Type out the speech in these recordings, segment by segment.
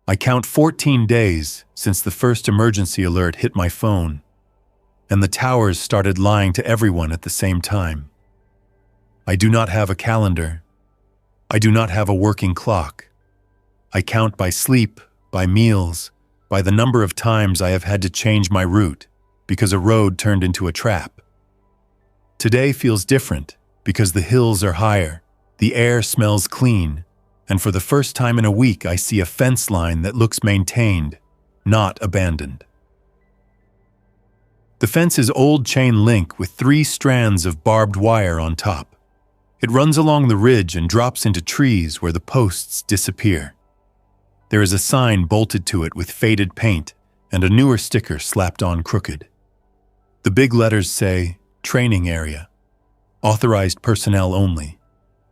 I count 14 days since the first emergency alert hit my phone, and the towers started lying to everyone at the same time. I do not have a calendar. I do not have a working clock. I count by sleep, by meals, by the number of times I have had to change my route because a road turned into a trap. Today feels different because the hills are higher, the air smells clean, and for the first time in a week I see a fence line that looks maintained, not abandoned. The fence is old chain link with 3 strands of barbed wire on top. It runs along the ridge and drops into trees where the posts disappear. There is a sign bolted to it with faded paint and a newer sticker slapped on crooked. The big letters say, "Training Area. Authorized personnel only."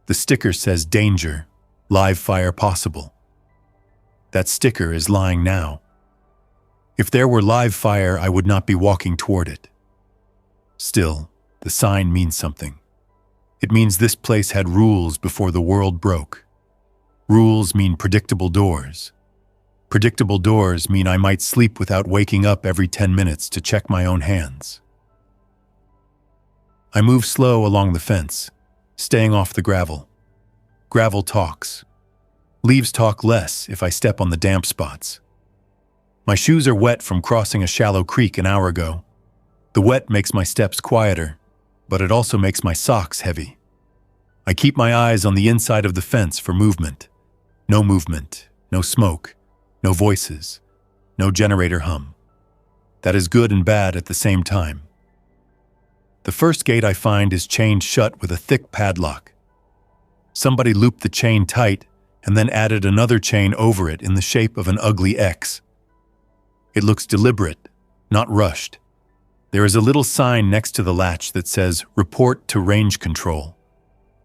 The sticker says, "Danger. Live fire possible." That sticker is lying now. If there were live fire, I would not be walking toward it. Still, the sign means something. It means this place had rules before the world broke. Rules mean predictable doors. Predictable doors mean I might sleep without waking up every 10 minutes to check my own hands. I move slow along the fence, staying off the gravel. Gravel talks. Leaves talk less if I step on the damp spots. My shoes are wet from crossing a shallow creek an hour ago. The wet makes my steps quieter, but it also makes my socks heavy. I keep my eyes on the inside of the fence for movement. No movement, no smoke, no voices, no generator hum. That is good and bad at the same time. The first gate I find is chained shut with a thick padlock. Somebody looped the chain tight and then added another chain over it in the shape of an ugly X. It looks deliberate, not rushed. There is a little sign next to the latch that says, "Report to range control."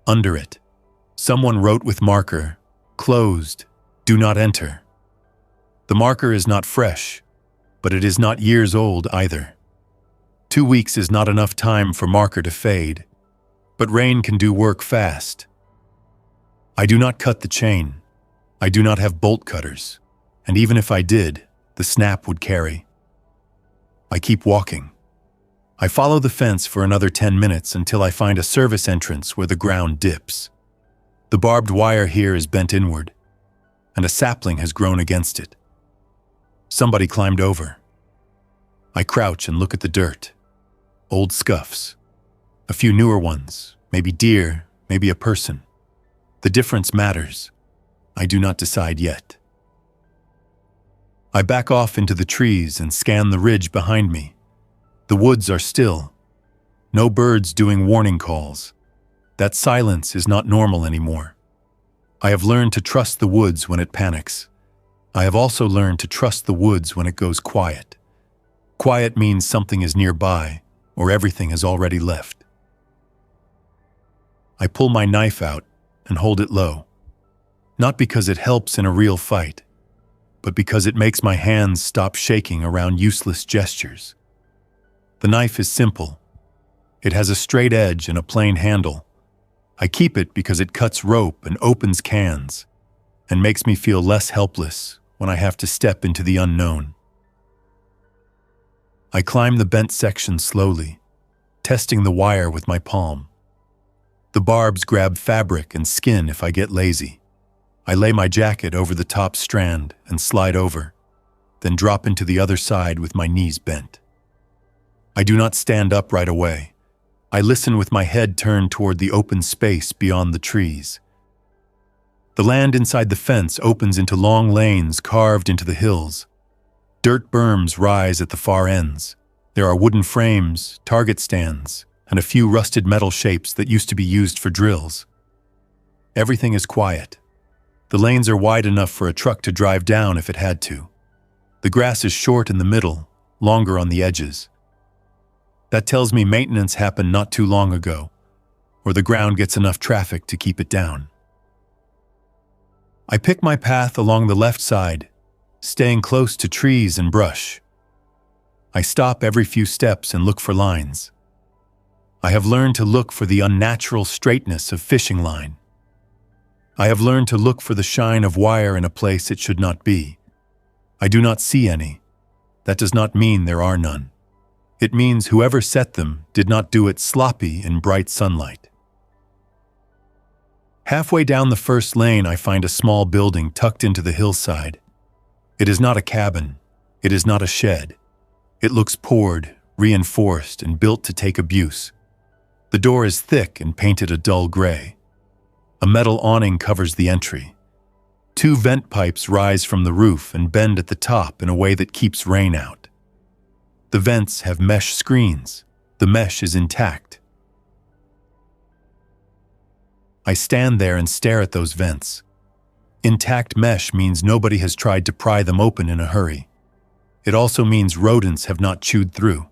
Under it, someone wrote with marker, "Closed, do not enter." The marker is not fresh, but it is not years old either. 2 weeks is not enough time for marker to fade, but rain can do work fast. I do not cut the chain. I do not have bolt cutters, and even if I did, the snap would carry. I keep walking. I follow the fence for another 10 minutes until I find a service entrance where the ground dips. The barbed wire here is bent inward, and a sapling has grown against it. Somebody climbed over. I crouch and look at the dirt. Old scuffs. A few newer ones, maybe deer, maybe a person. The difference matters. I do not decide yet. I back off into the trees and scan the ridge behind me. The woods are still. No birds doing warning calls. That silence is not normal anymore. I have learned to trust the woods when it panics. I have also learned to trust the woods when it goes quiet. Quiet means something is nearby, or everything has already left. I pull my knife out and hold it low. Not because it helps in a real fight, but because it makes my hands stop shaking around useless gestures. The knife is simple. It has a straight edge and a plain handle. I keep it because it cuts rope and opens cans, and makes me feel less helpless when I have to step into the unknown. I climb the bent section slowly, testing the wire with my palm. The barbs grab fabric and skin if I get lazy. I lay my jacket over the top strand and slide over, then drop into the other side with my knees bent. I do not stand up right away. I listen with my head turned toward the open space beyond the trees. The land inside the fence opens into long lanes carved into the hills. Dirt berms rise at the far ends. There are wooden frames, target stands, and a few rusted metal shapes that used to be used for drills. Everything is quiet. The lanes are wide enough for a truck to drive down if it had to. The grass is short in the middle, longer on the edges. That tells me maintenance happened not too long ago, or the ground gets enough traffic to keep it down. I pick my path along the left side, staying close to trees and brush. I stop every few steps and look for lines. I have learned to look for the unnatural straightness of fishing line. I have learned to look for the shine of wire in a place it should not be. I do not see any. That does not mean there are none. It means whoever set them did not do it sloppy in bright sunlight. Halfway down the first lane, I find a small building tucked into the hillside. It is not a cabin. It is not a shed. It looks poured, reinforced, and built to take abuse. The door is thick and painted a dull gray. A metal awning covers the entry. 2 vent pipes rise from the roof and bend at the top in a way that keeps rain out. The vents have mesh screens. The mesh is intact. I stand there and stare at those vents. Intact mesh means nobody has tried to pry them open in a hurry. It also means rodents have not chewed through.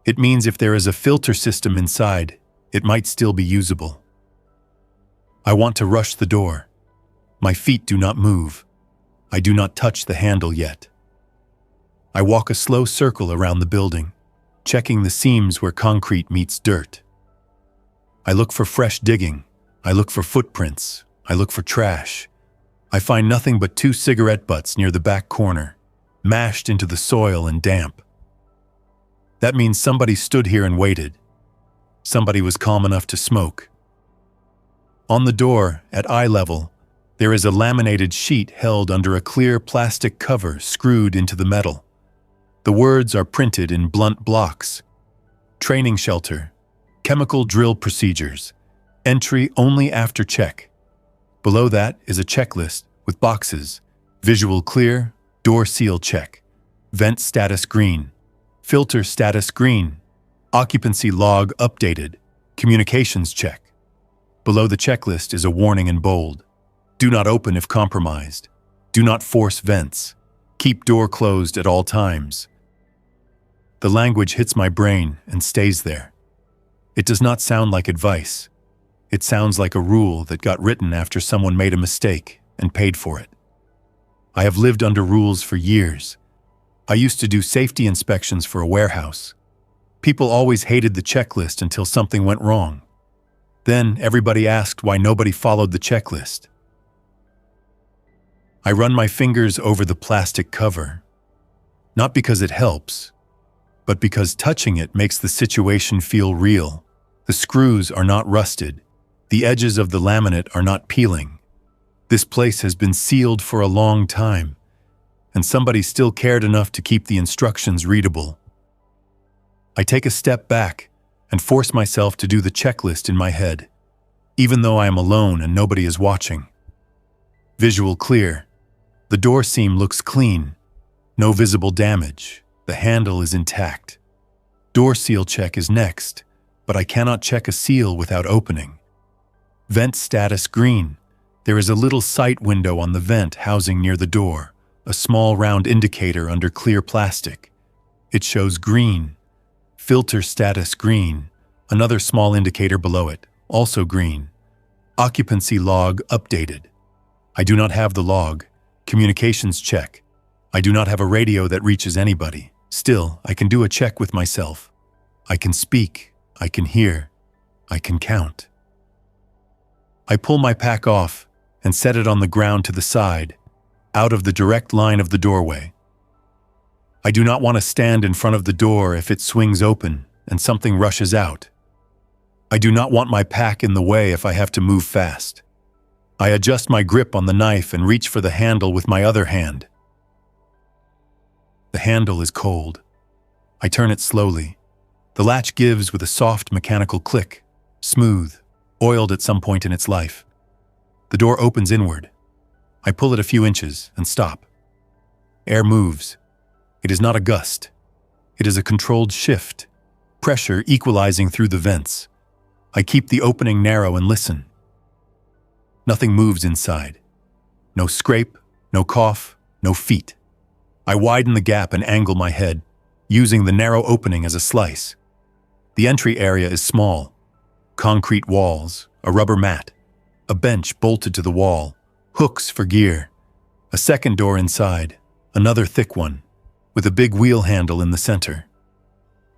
It means if there is a filter system inside, it might still be usable. I want to rush the door. My feet do not move. I do not touch the handle yet. I walk a slow circle around the building, checking the seams where concrete meets dirt. I look for fresh digging. I look for footprints. I look for trash. I find nothing but 2 cigarette butts near the back corner, mashed into the soil and damp. That means somebody stood here and waited. Somebody was calm enough to smoke. On the door, at eye level, there is a laminated sheet held under a clear plastic cover screwed into the metal. The words are printed in blunt blocks. Training shelter. Chemical drill procedures. Entry only after check. Below that is a checklist with boxes. Visual clear, door seal check. Vent status green. Filter status green. Occupancy log updated. Communications check. Below the checklist is a warning in bold. Do not open if compromised. Do not force vents. Keep door closed at all times. The language hits my brain and stays there. It does not sound like advice. It sounds like a rule that got written after someone made a mistake and paid for it. I have lived under rules for years. I used to do safety inspections for a warehouse. People always hated the checklist until something went wrong. Then everybody asked why nobody followed the checklist. I run my fingers over the plastic cover, not because it helps, but because touching it makes the situation feel real. The screws are not rusted. The edges of the laminate are not peeling. This place has been sealed for a long time, and somebody still cared enough to keep the instructions readable. I take a step back and force myself to do the checklist in my head, even though I am alone and nobody is watching. Visual clear. The door seam looks clean. No visible damage. The handle is intact. Door seal check is next, but I cannot check a seal without opening. Vent status green. There is a little sight window on the vent housing near the door, a small round indicator under clear plastic. It shows green. Filter status green. Another small indicator below it, also green. Occupancy log updated. I do not have the log. Communications check. I do not have a radio that reaches anybody. Still, I can do a check with myself. I can speak. I can hear. I can count. I pull my pack off and set it on the ground to the side, out of the direct line of the doorway. I do not want to stand in front of the door if it swings open and something rushes out. I do not want my pack in the way if I have to move fast. I adjust my grip on the knife and reach for the handle with my other hand. The handle is cold. I turn it slowly. The latch gives with a soft mechanical click, smooth, oiled at some point in its life. The door opens inward. I pull it a few inches and stop. Air moves. It is not a gust. It is a controlled shift, pressure equalizing through the vents. I keep the opening narrow and listen. Nothing moves inside. No scrape, no cough, no feet. I widen the gap and angle my head, using the narrow opening as a slice. The entry area is small. Concrete walls, a rubber mat, a bench bolted to the wall, hooks for gear, a second door inside, another thick one, with a big wheel handle in the center.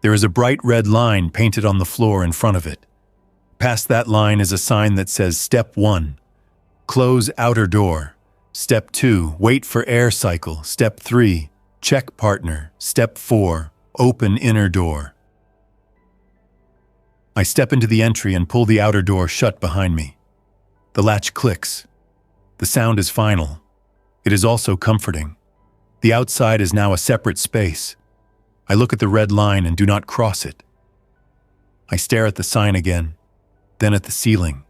There is a bright red line painted on the floor in front of it. Past that line is a sign that says Step 1, Close outer door, Step 2, wait for air cycle. Step 3, check partner. Step 4, open inner door. I step into the entry and pull the outer door shut behind me. The latch clicks. The sound is final. It is also comforting. The outside is now a separate space. I look at the red line and do not cross it. I stare at the sign again, then at the ceiling.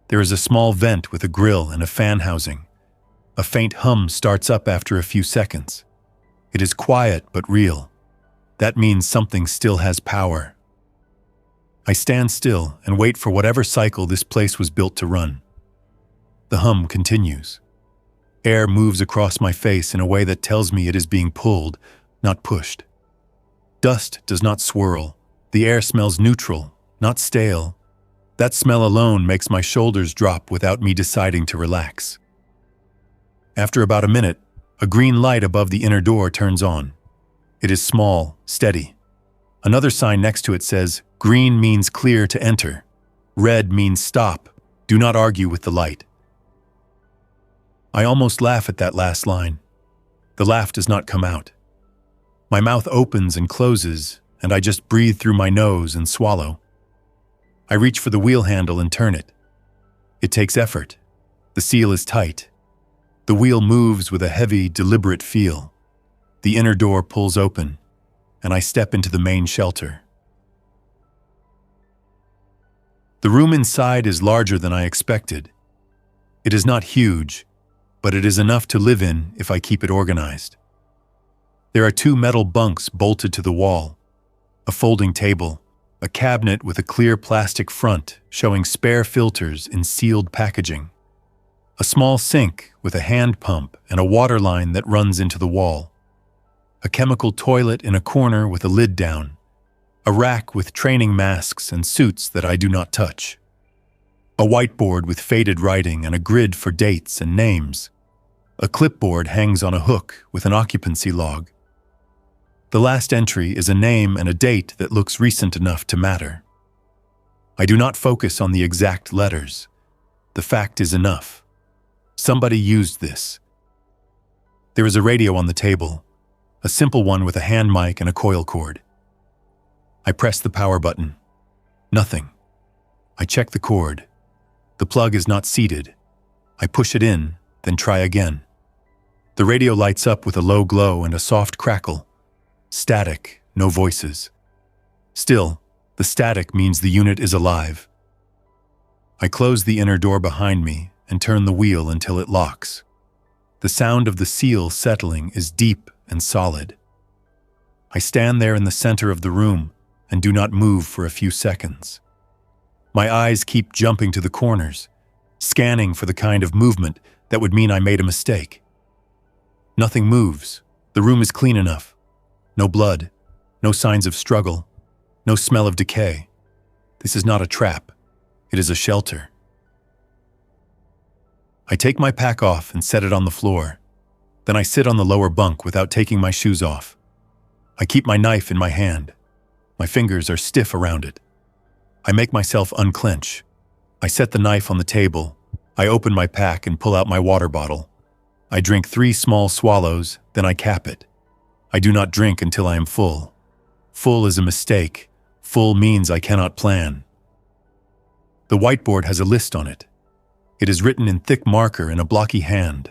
There is a small vent with a grill and a fan housing. A faint hum starts up after a few seconds. It is quiet but real. That means something still has power. I stand still and wait for whatever cycle this place was built to run. The hum continues. Air moves across my face in a way that tells me it is being pulled, not pushed. Dust does not swirl. The air smells neutral, not stale. That smell alone makes my shoulders drop without me deciding to relax. After about a minute, a green light above the inner door turns on. It is small, steady. Another sign next to it says, "Green means clear to enter. Red means stop. Do not argue with the light." I almost laugh at that last line. The laugh does not come out. My mouth opens and closes, and I just breathe through my nose and swallow. I reach for the wheel handle and turn it. It takes effort. The seal is tight. The wheel moves with a heavy, deliberate feel. The inner door pulls open, and I step into the main shelter. The room inside is larger than I expected. It is not huge, but it is enough to live in if I keep it organized. There are 2 metal bunks bolted to the wall, a folding table, a cabinet with a clear plastic front showing spare filters in sealed packaging, a small sink with a hand pump and a water line that runs into the wall, a chemical toilet in a corner with a lid down, a rack with training masks and suits that I do not touch, a whiteboard with faded writing and a grid for dates and names. A clipboard hangs on a hook with an occupancy log. The last entry is a name and a date that looks recent enough to matter. I do not focus on the exact letters. The fact is enough. Somebody used this. There is a radio on the table, a simple one with a hand mic and a coil cord. I press the power button. Nothing. I check the cord. The plug is not seated. I push it in, then try again. The radio lights up with a low glow and a soft crackle. Static, no voices. Still, the static means the unit is alive. I close the inner door behind me and turn the wheel until it locks. The sound of the seal settling is deep and solid. I stand there in the center of the room and do not move for a few seconds. My eyes keep jumping to the corners, scanning for the kind of movement that would mean I made a mistake. Nothing moves. The room is clean enough. No blood, no signs of struggle, no smell of decay. This is not a trap. It is a shelter. I take my pack off and set it on the floor. Then I sit on the lower bunk without taking my shoes off. I keep my knife in my hand. My fingers are stiff around it. I make myself unclench. I set the knife on the table. I open my pack and pull out my water bottle. I drink 3 small swallows, then I cap it. I do not drink until I am full. Full is a mistake. Full means I cannot plan. The whiteboard has a list on it. It is written in thick marker in a blocky hand.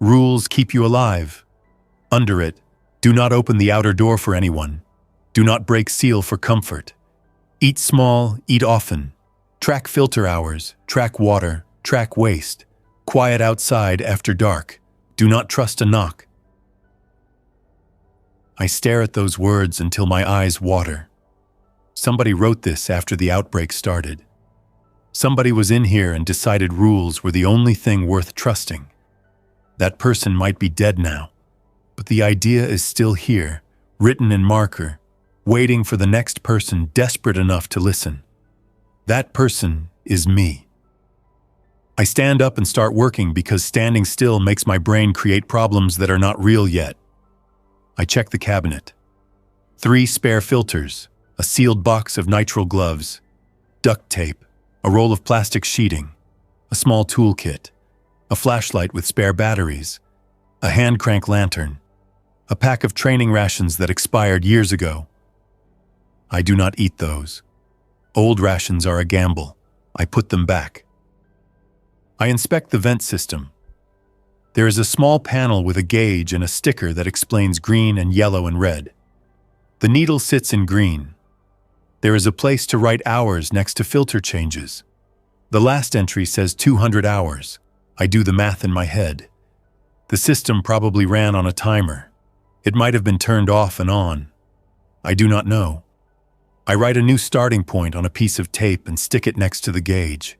Rules keep you alive. Under it, do not open the outer door for anyone. Do not break seal for comfort. Eat small, eat often. Track filter hours, track water, track waste. Quiet outside after dark. Do not trust a knock. I stare at those words until my eyes water. Somebody wrote this after the outbreak started. Somebody was in here and decided rules were the only thing worth trusting. That person might be dead now, but the idea is still here, written in marker, waiting for the next person desperate enough to listen. That person is me. I stand up and start working because standing still makes my brain create problems that are not real yet. I check the cabinet. 3 spare filters, a sealed box of nitrile gloves, duct tape, a roll of plastic sheeting, a small toolkit. a flashlight with spare batteries, a hand crank lantern, a pack of training rations that expired years ago. I do not eat those. Old rations are a gamble. I put them back. I inspect the vent system. There is a small panel with a gauge and a sticker that explains green and yellow and red. The needle sits in green. There is a place to write hours next to filter changes. The last entry says 200 hours. I do the math in my head. The system probably ran on a timer. It might have been turned off and on. I do not know. I write a new starting point on a piece of tape and stick it next to the gauge.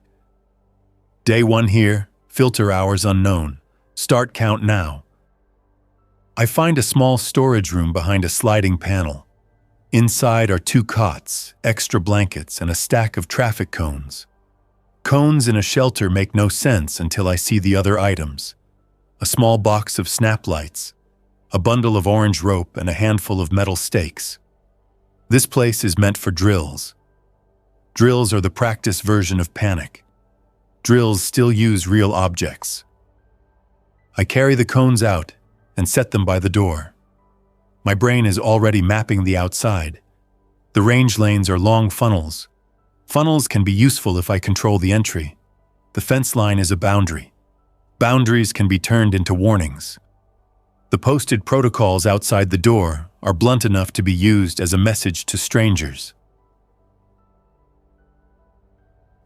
Day 1 here, filter hours unknown. Start count now. I find a small storage room behind a sliding panel. Inside are 2 cots, extra blankets, and a stack of traffic cones. Cones in a shelter make no sense until I see the other items. A small box of snap lights, a bundle of orange rope, and a handful of metal stakes. This place is meant for drills. Drills are the practice version of panic. Drills still use real objects. I carry the cones out and set them by the door. My brain is already mapping the outside. The range lanes are long funnels. Funnels can be useful if I control the entry. The fence line is a boundary. Boundaries can be turned into warnings. The posted protocols outside the door are blunt enough to be used as a message to strangers.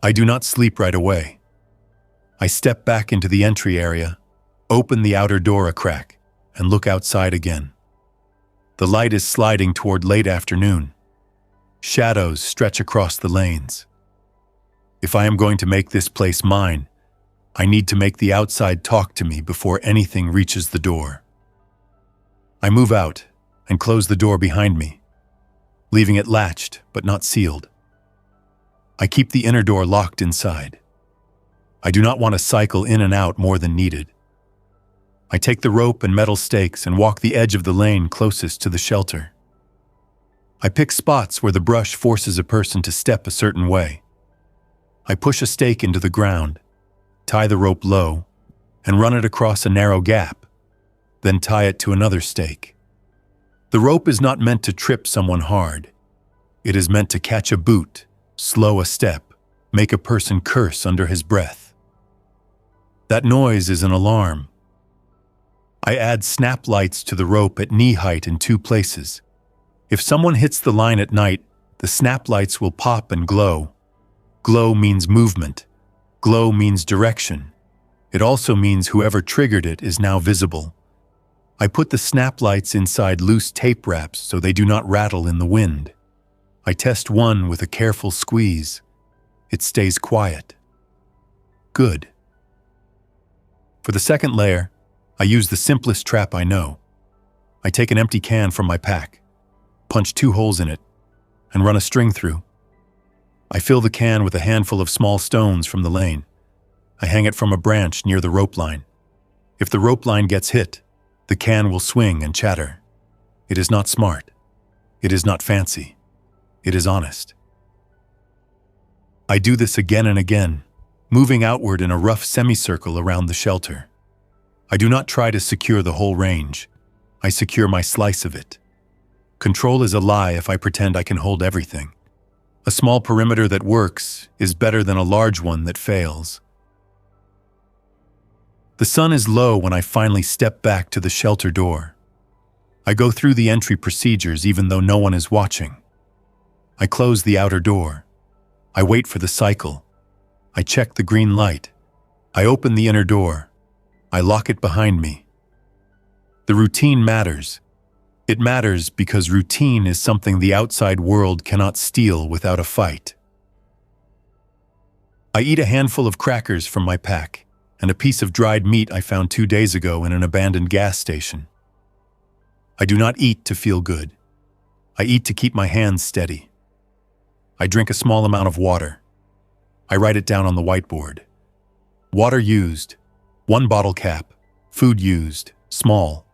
I do not sleep right away. I step back into the entry area, open the outer door a crack, and look outside again. The light is sliding toward late afternoon. Shadows stretch across the lanes. If I am going to make this place mine, I need to make the outside talk to me before anything reaches the door. I move out and close the door behind me, leaving it latched but not sealed. I keep the inner door locked inside. I do not want to cycle in and out more than needed. I take the rope and metal stakes and walk the edge of the lane closest to the shelter. I pick spots where the brush forces a person to step a certain way. I push a stake into the ground, tie the rope low, and run it across a narrow gap, then tie it to another stake. The rope is not meant to trip someone hard. It is meant to catch a boot, slow a step, make a person curse under his breath. That noise is an alarm. I add snap lights to the rope at knee height in 2 places. If someone hits the line at night, the snap lights will pop and glow. Glow means movement. Glow means direction. It also means whoever triggered it is now visible. I put the snap lights inside loose tape wraps so they do not rattle in the wind. I test one with a careful squeeze. It stays quiet. Good. For the second layer, I use the simplest trap I know. I take an empty can from my pack, punch 2 holes in it, and run a string through. I fill the can with a handful of small stones from the lane. I hang it from a branch near the rope line. If the rope line gets hit, the can will swing and chatter. It is not smart. It is not fancy. It is honest. I do this again and again, moving outward in a rough semicircle around the shelter. I do not try to secure the whole range. I secure my slice of it. Control is a lie if I pretend I can hold everything. A small perimeter that works is better than a large one that fails. The sun is low when I finally step back to the shelter door. I go through the entry procedures even though no one is watching. I close the outer door. I wait for the cycle. I check the green light. I open the inner door. I lock it behind me. The routine matters. It matters because routine is something the outside world cannot steal without a fight. I eat a handful of crackers from my pack and a piece of dried meat I found 2 days ago in an abandoned gas station. I do not eat to feel good. I eat to keep my hands steady. I drink a small amount of water. I write it down on the whiteboard. Water used, 1 bottle cap. Food used, small.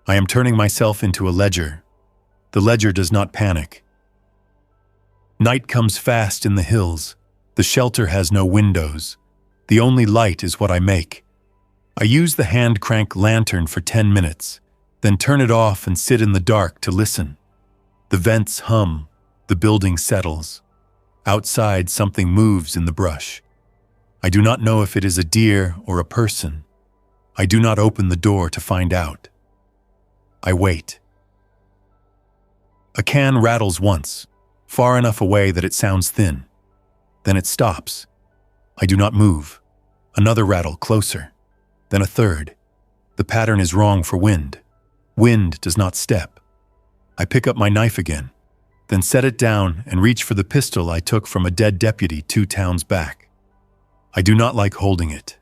I am turning myself into a ledger. The ledger does not panic. Night comes fast in the hills. The shelter has no windows. The only light is what I make. I use the hand crank lantern for 10 minutes, then turn it off and sit in the dark to listen. The vents hum, the building settles. Outside, something moves in the brush. I do not know if it is a deer or a person. I do not open the door to find out. I wait. A can rattles once, far enough away that it sounds thin. Then it stops. I do not move. Another rattle closer. Then a third. The pattern is wrong for wind. Wind does not step. I pick up my knife again, then set it down and reach for the pistol I took from a dead deputy 2 towns back. I do not like holding it.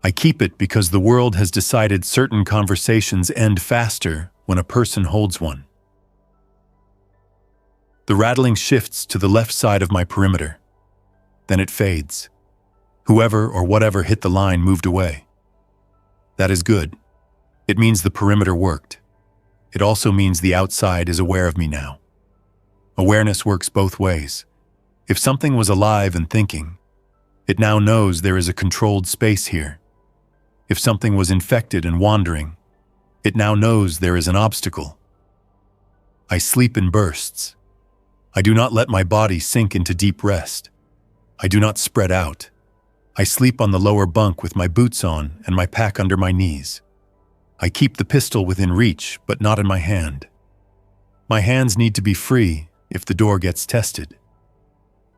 I keep it because the world has decided certain conversations end faster when a person holds one. The rattling shifts to the left side of my perimeter. Then it fades. Whoever or whatever hit the line moved away. That is good. It means the perimeter worked. It also means the outside is aware of me now. Awareness works both ways. If something was alive and thinking, it now knows there is a controlled space here. If something was infected and wandering, it now knows there is an obstacle. I sleep in bursts. I do not let my body sink into deep rest. I do not spread out. I sleep on the lower bunk with my boots on and my pack under my knees. I keep the pistol within reach, but not in my hand. My hands need to be free if the door gets tested.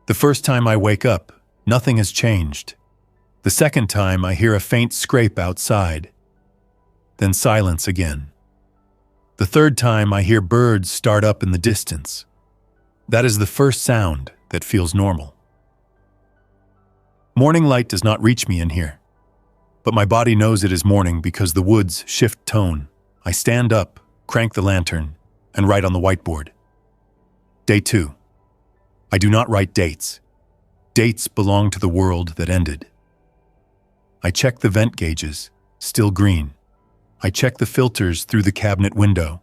The first time I wake up, nothing has changed. The second time I hear a faint scrape outside. Then silence again. The third time I hear birds start up in the distance. That is the first sound that feels normal. Morning light does not reach me in here. But my body knows it is morning because the woods shift tone. I stand up, crank the lantern, and write on the whiteboard. Day 2. I do not write dates. Dates belong to the world that ended. I check the vent gauges, still green. I check the filters through the cabinet window,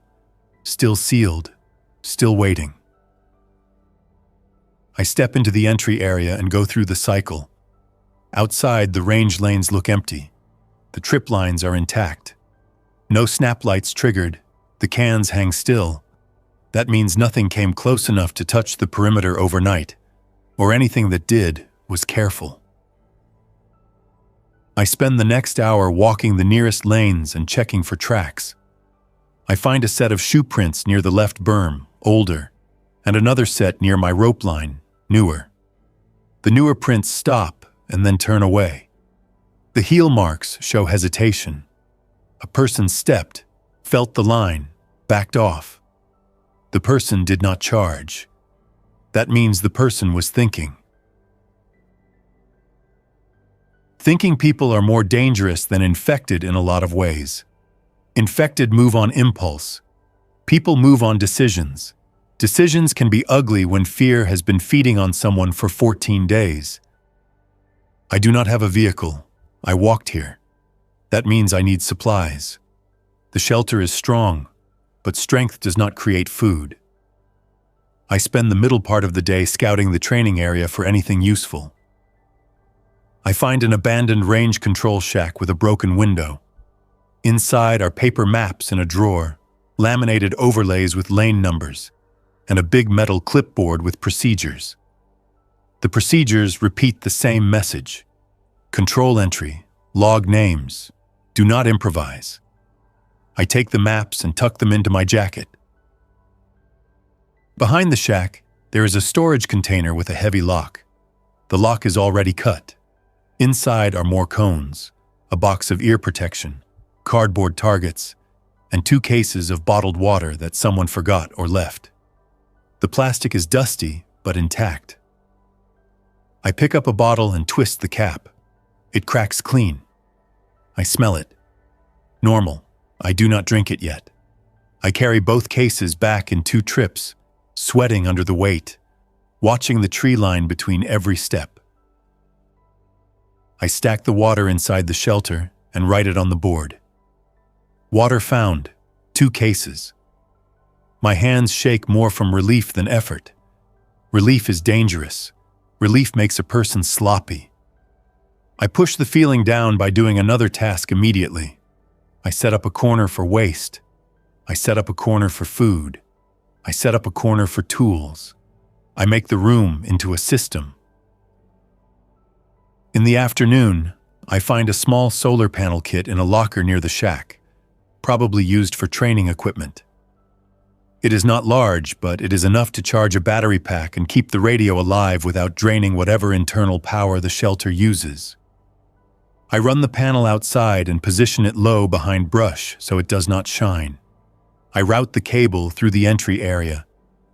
still sealed, still waiting. I step into the entry area and go through the cycle. Outside, the range lanes look empty. The trip lines are intact. No snap lights triggered. The cans hang still. That means nothing came close enough to touch the perimeter overnight, or anything that did was careful. I spend the next hour walking the nearest lanes and checking for tracks. I find a set of shoe prints near the left berm, older, and another set near my rope line, newer. The newer prints stop and then turn away. The heel marks show hesitation. A person stepped, felt the line, backed off. The person did not charge. That means the person was thinking. Thinking people are more dangerous than infected in a lot of ways. Infected move on impulse. People move on decisions. Decisions can be ugly when fear has been feeding on someone for 14 days. I do not have a vehicle. I walked here. That means I need supplies. The shelter is strong, but strength does not create food. I spend the middle part of the day scouting the training area for anything useful. I find an abandoned range control shack with a broken window. Inside are paper maps in a drawer, laminated overlays with lane numbers, and a big metal clipboard with procedures. The procedures repeat the same message. Control entry, log names, do not improvise. I take the maps and tuck them into my jacket. Behind the shack, there is a storage container with a heavy lock. The lock is already cut. Inside are more cones, a box of ear protection, cardboard targets, and 2 cases of bottled water that someone forgot or left. The plastic is dusty, but intact. I pick up a bottle and twist the cap. It cracks clean. I smell it. Normal. I do not drink it yet. I carry both cases back in 2 trips, sweating under the weight, watching the tree line between every step. I stack the water inside the shelter and write it on the board. Water found, 2 cases. My hands shake more from relief than effort. Relief is dangerous. Relief makes a person sloppy. I push the feeling down by doing another task immediately. I set up a corner for waste. I set up a corner for food. I set up a corner for tools. I make the room into a system. In the afternoon, I find a small solar panel kit in a locker near the shack, probably used for training equipment. It is not large, but it is enough to charge a battery pack and keep the radio alive without draining whatever internal power the shelter uses. I run the panel outside and position it low behind brush so it does not shine. I route the cable through the entry area,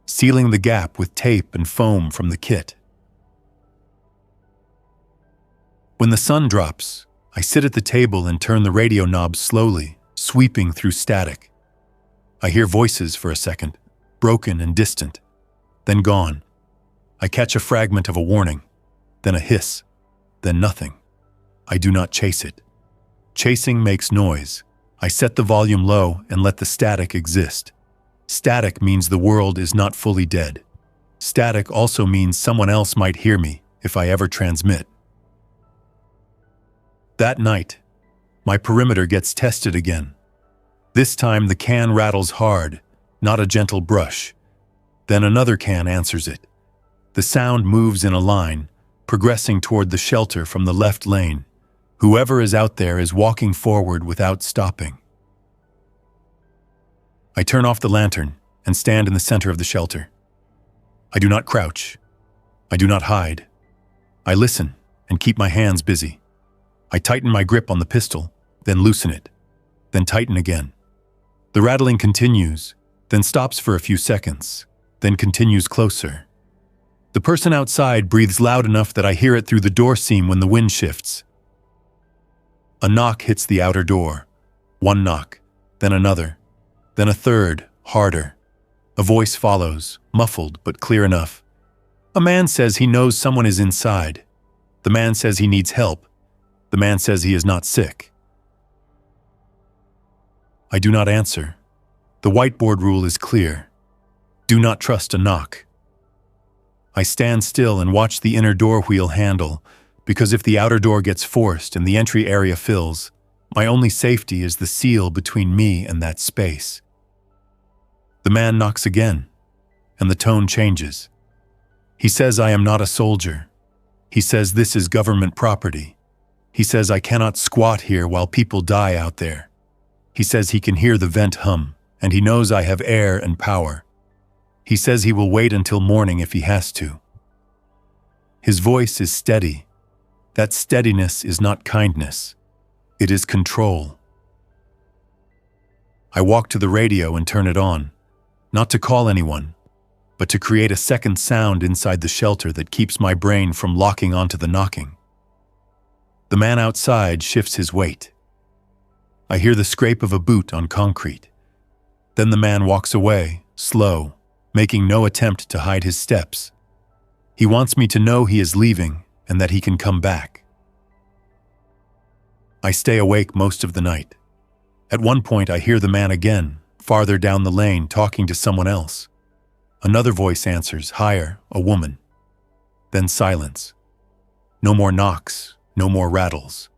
sealing the gap with tape and foam from the kit. When the sun drops, I sit at the table and turn the radio knob slowly, sweeping through static. I hear voices for a second, broken and distant, then gone. I catch a fragment of a warning, then a hiss, then nothing. I do not chase it. Chasing makes noise. I set the volume low and let the static exist. Static means the world is not fully dead. Static also means someone else might hear me if I ever transmit. That night, my perimeter gets tested again. This time the can rattles hard, not a gentle brush. Then another can answers it. The sound moves in a line, progressing toward the shelter from the left lane. Whoever is out there is walking forward without stopping. I turn off the lantern and stand in the center of the shelter. I do not crouch. I do not hide. I listen and keep my hands busy. I tighten my grip on the pistol, then loosen it, then tighten again. The rattling continues, then stops for a few seconds, then continues closer. The person outside breathes loud enough that I hear it through the door seam when the wind shifts. A knock hits the outer door. One knock, then another, then a third, harder. A voice follows, muffled but clear enough. A man says he knows someone is inside. The man says he needs help. The man says he is not sick. I do not answer. The whiteboard rule is clear. Do not trust a knock. I stand still and watch the inner door wheel handle, because if the outer door gets forced and the entry area fills, my only safety is the seal between me and that space. The man knocks again, and the tone changes. He says I am not a soldier. He says this is government property. He says I cannot squat here while people die out there. He says he can hear the vent hum, and he knows I have air and power. He says he will wait until morning if he has to. His voice is steady. That steadiness is not kindness. It is control. I walk to the radio and turn it on, not to call anyone, but to create a second sound inside the shelter that keeps my brain from locking onto the knocking. The man outside shifts his weight. I hear the scrape of a boot on concrete. Then the man walks away, slow, making no attempt to hide his steps. He wants me to know he is leaving and that he can come back. I stay awake most of the night. At one point I hear the man again, farther down the lane, talking to someone else. Another voice answers, higher, a woman. Then silence. No more knocks, no more rattles.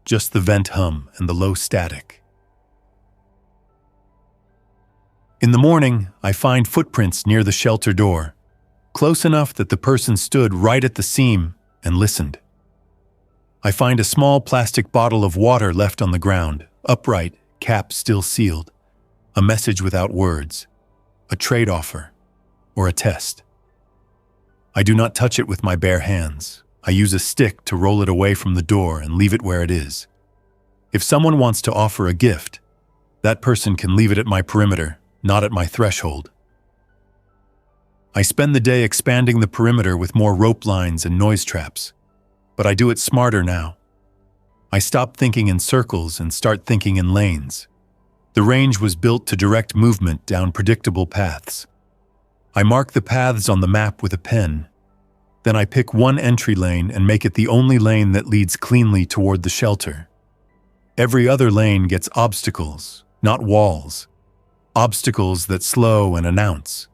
Just the vent hum and the low static. In the morning, I find footprints near the shelter door, close enough that the person stood right at the seam and listened. I find a small plastic bottle of water left on the ground, upright, cap still sealed. A message without words, a trade offer, or a test. I do not touch it with my bare hands. I use a stick to roll it away from the door and leave it where it is. If someone wants to offer a gift, that person can leave it at my perimeter, not at my threshold. I spend the day expanding the perimeter with more rope lines and noise traps, but I do it smarter now. I stop thinking in circles and start thinking in lanes. The range was built to direct movement down predictable paths. I mark the paths on the map with a pen. Then I pick one entry lane and make it the only lane that leads cleanly toward the shelter. Every other lane gets obstacles, not walls. Obstacles that slow and announce.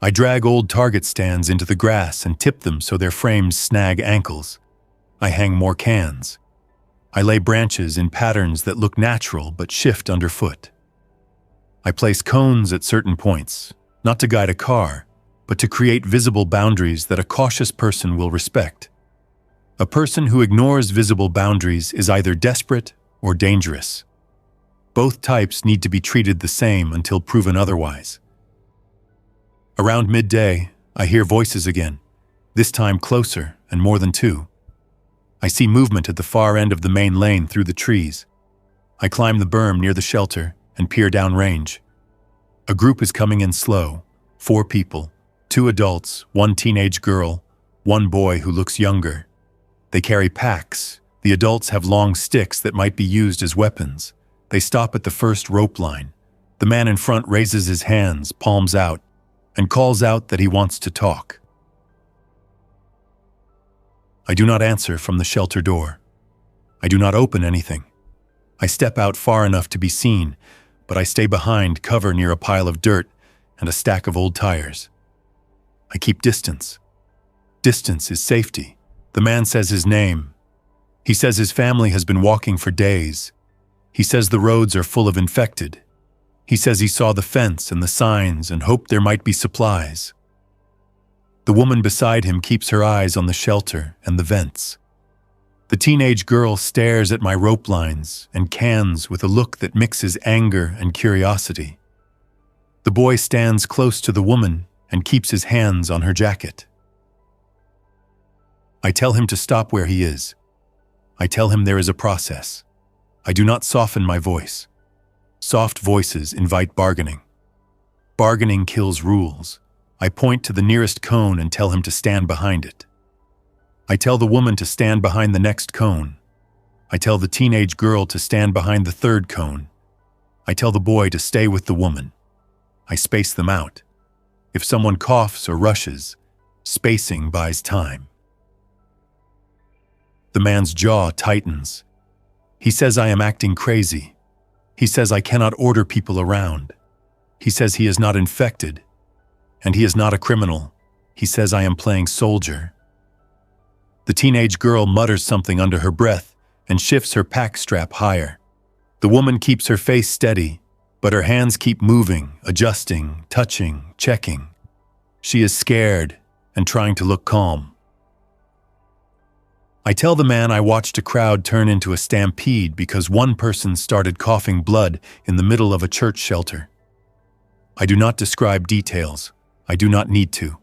I drag old target stands into the grass and tip them so their frames snag ankles. I hang more cans. I lay branches in patterns that look natural but shift underfoot. I place cones at certain points, not to guide a car, but to create visible boundaries that a cautious person will respect. A person who ignores visible boundaries is either desperate or dangerous. Both types need to be treated the same until proven otherwise. Around midday, I hear voices again, this time closer and more than two. I see movement at the far end of the main lane through the trees. I climb the berm near the shelter and peer downrange. A group is coming in slow, 4 people, 2 adults, 1 teenage girl, 1 boy who looks younger. They carry packs. The adults have long sticks that might be used as weapons. They stop at the first rope line. The man in front raises his hands, palms out, and calls out that he wants to talk. I do not answer from the shelter door. I do not open anything. I step out far enough to be seen, but I stay behind cover near a pile of dirt and a stack of old tires. I keep distance. Distance is safety. The man says his name. He says his family has been walking for days. He says the roads are full of infected. He says he saw the fence and the signs and hoped there might be supplies. The woman beside him keeps her eyes on the shelter and the vents. The teenage girl stares at my rope lines and cans with a look that mixes anger and curiosity. The boy stands close to the woman and keeps his hands on her jacket. I tell him to stop where he is. I tell him there is a process. I do not soften my voice. Soft voices invite bargaining. Bargaining kills rules. I point to the nearest cone and tell him to stand behind it. I tell the woman to stand behind the next cone. I tell the teenage girl to stand behind the third cone. I tell the boy to stay with the woman. I space them out. If someone coughs or rushes, spacing buys time. The man's jaw tightens. He says I am acting crazy. He says I cannot order people around. He says he is not infected. And he is not a criminal. He says I am playing soldier. The teenage girl mutters something under her breath and shifts her pack strap higher. The woman keeps her face steady, but her hands keep moving, adjusting, touching, checking. She is scared and trying to look calm. I tell the man I watched a crowd turn into a stampede because one person started coughing blood in the middle of a church shelter. I do not describe details. I do not need to.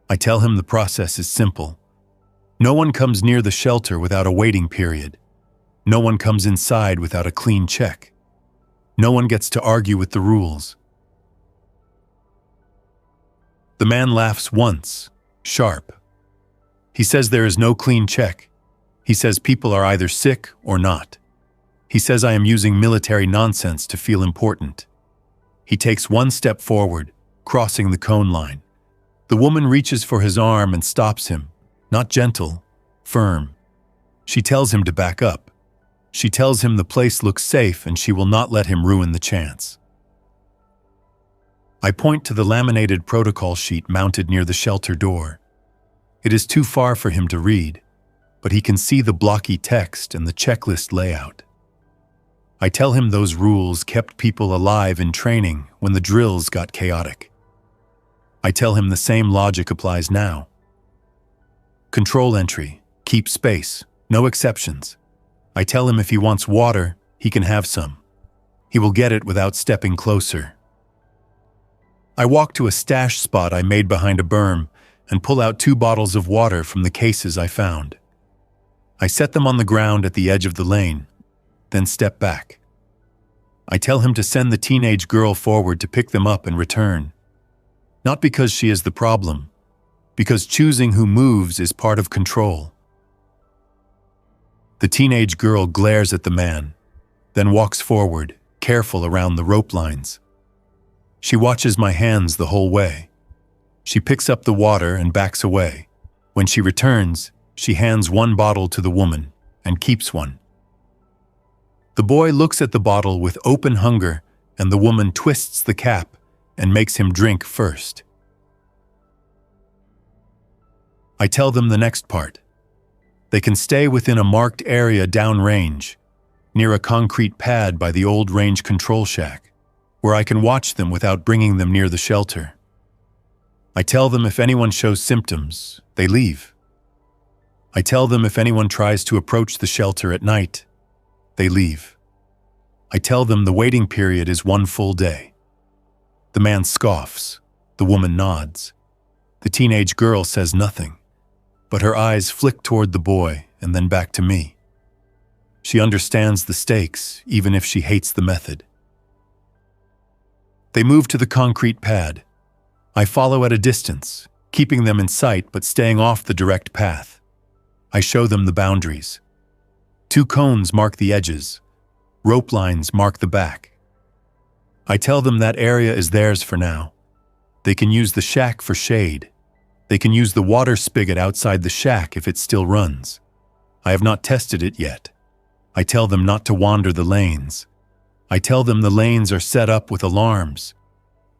I tell him the process is simple. No one comes near the shelter without a waiting period. No one comes inside without a clean check. No one gets to argue with the rules. The man laughs once, sharp. He says there is no clean check. He says people are either sick or not. He says I am using military nonsense to feel important. He takes one step forward, crossing the cone line. The woman reaches for his arm and stops him, not gentle, firm. She tells him to back up. She tells him the place looks safe and she will not let him ruin the chance. I point to the laminated protocol sheet mounted near the shelter door. It is too far for him to read, but he can see the blocky text and the checklist layout. I tell him those rules kept people alive in training when the drills got chaotic. I tell him the same logic applies now. Control entry, keep space, no exceptions. I tell him if he wants water, he can have some. He will get it without stepping closer. I walk to a stash spot I made behind a berm and pull out 2 bottles of water from the cases I found. I set them on the ground at the edge of the lane, then step back. I tell him to send the teenage girl forward to pick them up and return. Not because she is the problem, because choosing who moves is part of control. The teenage girl glares at the man, then walks forward, careful around the rope lines. She watches my hands the whole way. She picks up the water and backs away. When she returns, she hands 1 bottle to the woman and keeps one. The boy looks at the bottle with open hunger, and the woman twists the cap and makes him drink first. I tell them the next part. They can stay within a marked area downrange, near a concrete pad by the old range control shack, where I can watch them without bringing them near the shelter. I tell them if anyone shows symptoms, they leave. I tell them if anyone tries to approach the shelter at night, they leave. I tell them the waiting period is 1 full day. The man scoffs. The woman nods. The teenage girl says nothing, but her eyes flick toward the boy and then back to me. She understands the stakes, even if she hates the method. They move to the concrete pad. I follow at a distance, keeping them in sight but staying off the direct path. I show them the boundaries. 2 cones mark the edges. Rope lines mark the back. I tell them that area is theirs for now. They can use the shack for shade. They can use the water spigot outside the shack if it still runs. I have not tested it yet. I tell them not to wander the lanes. I tell them the lanes are set up with alarms.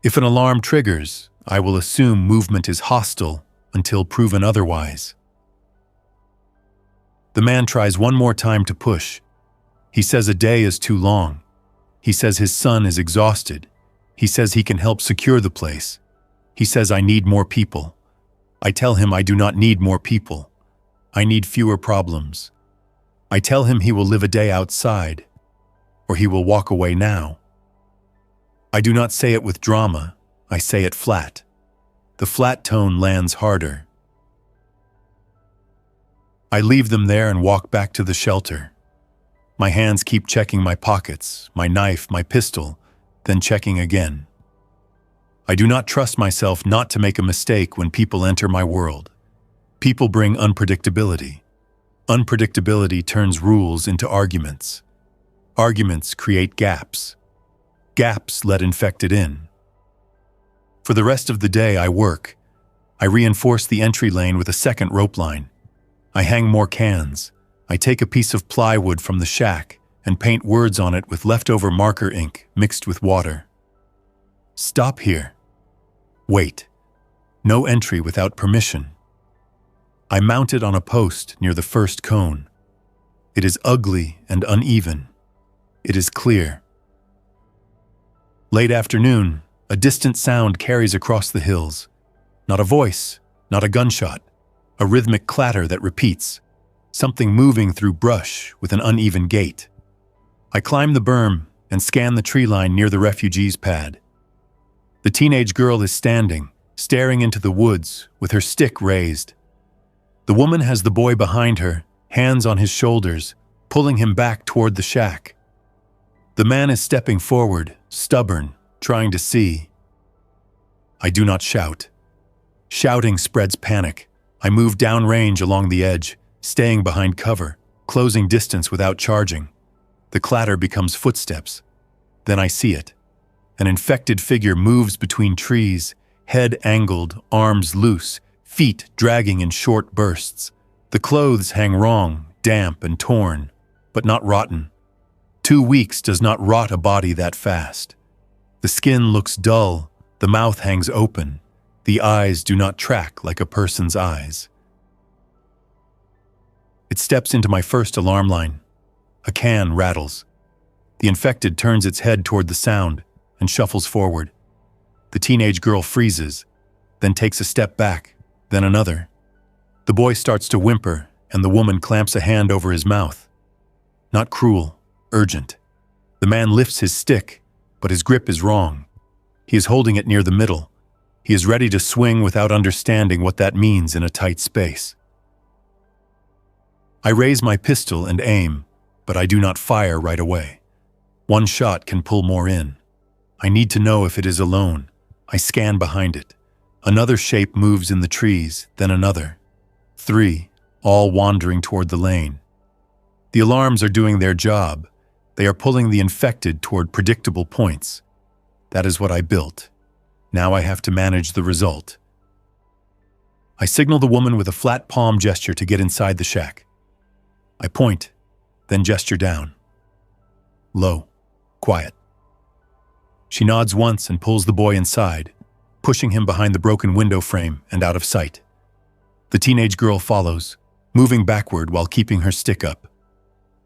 If an alarm triggers, I will assume movement is hostile until proven otherwise. The man tries one more time to push. He says a day is too long. He says his son is exhausted. He says he can help secure the place. He says I need more people. I tell him I do not need more people. I need fewer problems. I tell him he will live a day outside, or he will walk away now. I do not say it with drama. I say it flat. The flat tone lands harder. I leave them there and walk back to the shelter. My hands keep checking my pockets, my knife, my pistol, then checking again. I do not trust myself not to make a mistake when people enter my world. People bring unpredictability. Unpredictability turns rules into arguments. Arguments create gaps. Gaps let infected in. For the rest of the day I work. I reinforce the entry lane with a second rope line. I hang more cans. I take a piece of plywood from the shack and paint words on it with leftover marker ink mixed with water. Stop here. Wait. No entry without permission. I mount it on a post near the first cone. It is ugly and uneven. It is clear. Late afternoon, a distant sound carries across the hills. Not a voice, not a gunshot, a rhythmic clatter that repeats, something moving through brush with an uneven gait. I climb the berm and scan the tree line near the refugees' pad. The teenage girl is standing, staring into the woods with her stick raised. The woman has the boy behind her, hands on his shoulders, pulling him back toward the shack. The man is stepping forward, stubborn, trying to see. I do not shout. Shouting spreads panic. I move downrange along the edge, staying behind cover, closing distance without charging. The clatter becomes footsteps. Then I see it. An infected figure moves between trees, head angled, arms loose, feet dragging in short bursts. The clothes hang wrong, damp and torn, but not rotten. 2 weeks does not rot a body that fast. The skin looks dull, the mouth hangs open, the eyes do not track like a person's eyes. It steps into my first alarm line. A can rattles. The infected turns its head toward the sound and shuffles forward. The teenage girl freezes, then takes a step back, then another. The boy starts to whimper, and the woman clamps a hand over his mouth. Not cruel, urgent. The man lifts his stick, but his grip is wrong. He is holding it near the middle. He is ready to swing without understanding what that means in a tight space. I raise my pistol and aim, but I do not fire right away. One shot can pull more in. I need to know if it is alone. I scan behind it. Another shape moves in the trees, then another. 3, all wandering toward the lane. The alarms are doing their job. They are pulling the infected toward predictable points. That is what I built. Now I have to manage the result. I signal the woman with a flat palm gesture to get inside the shack. I point, then gesture down. Low, quiet. She nods once and pulls the boy inside, pushing him behind the broken window frame and out of sight. The teenage girl follows, moving backward while keeping her stick up.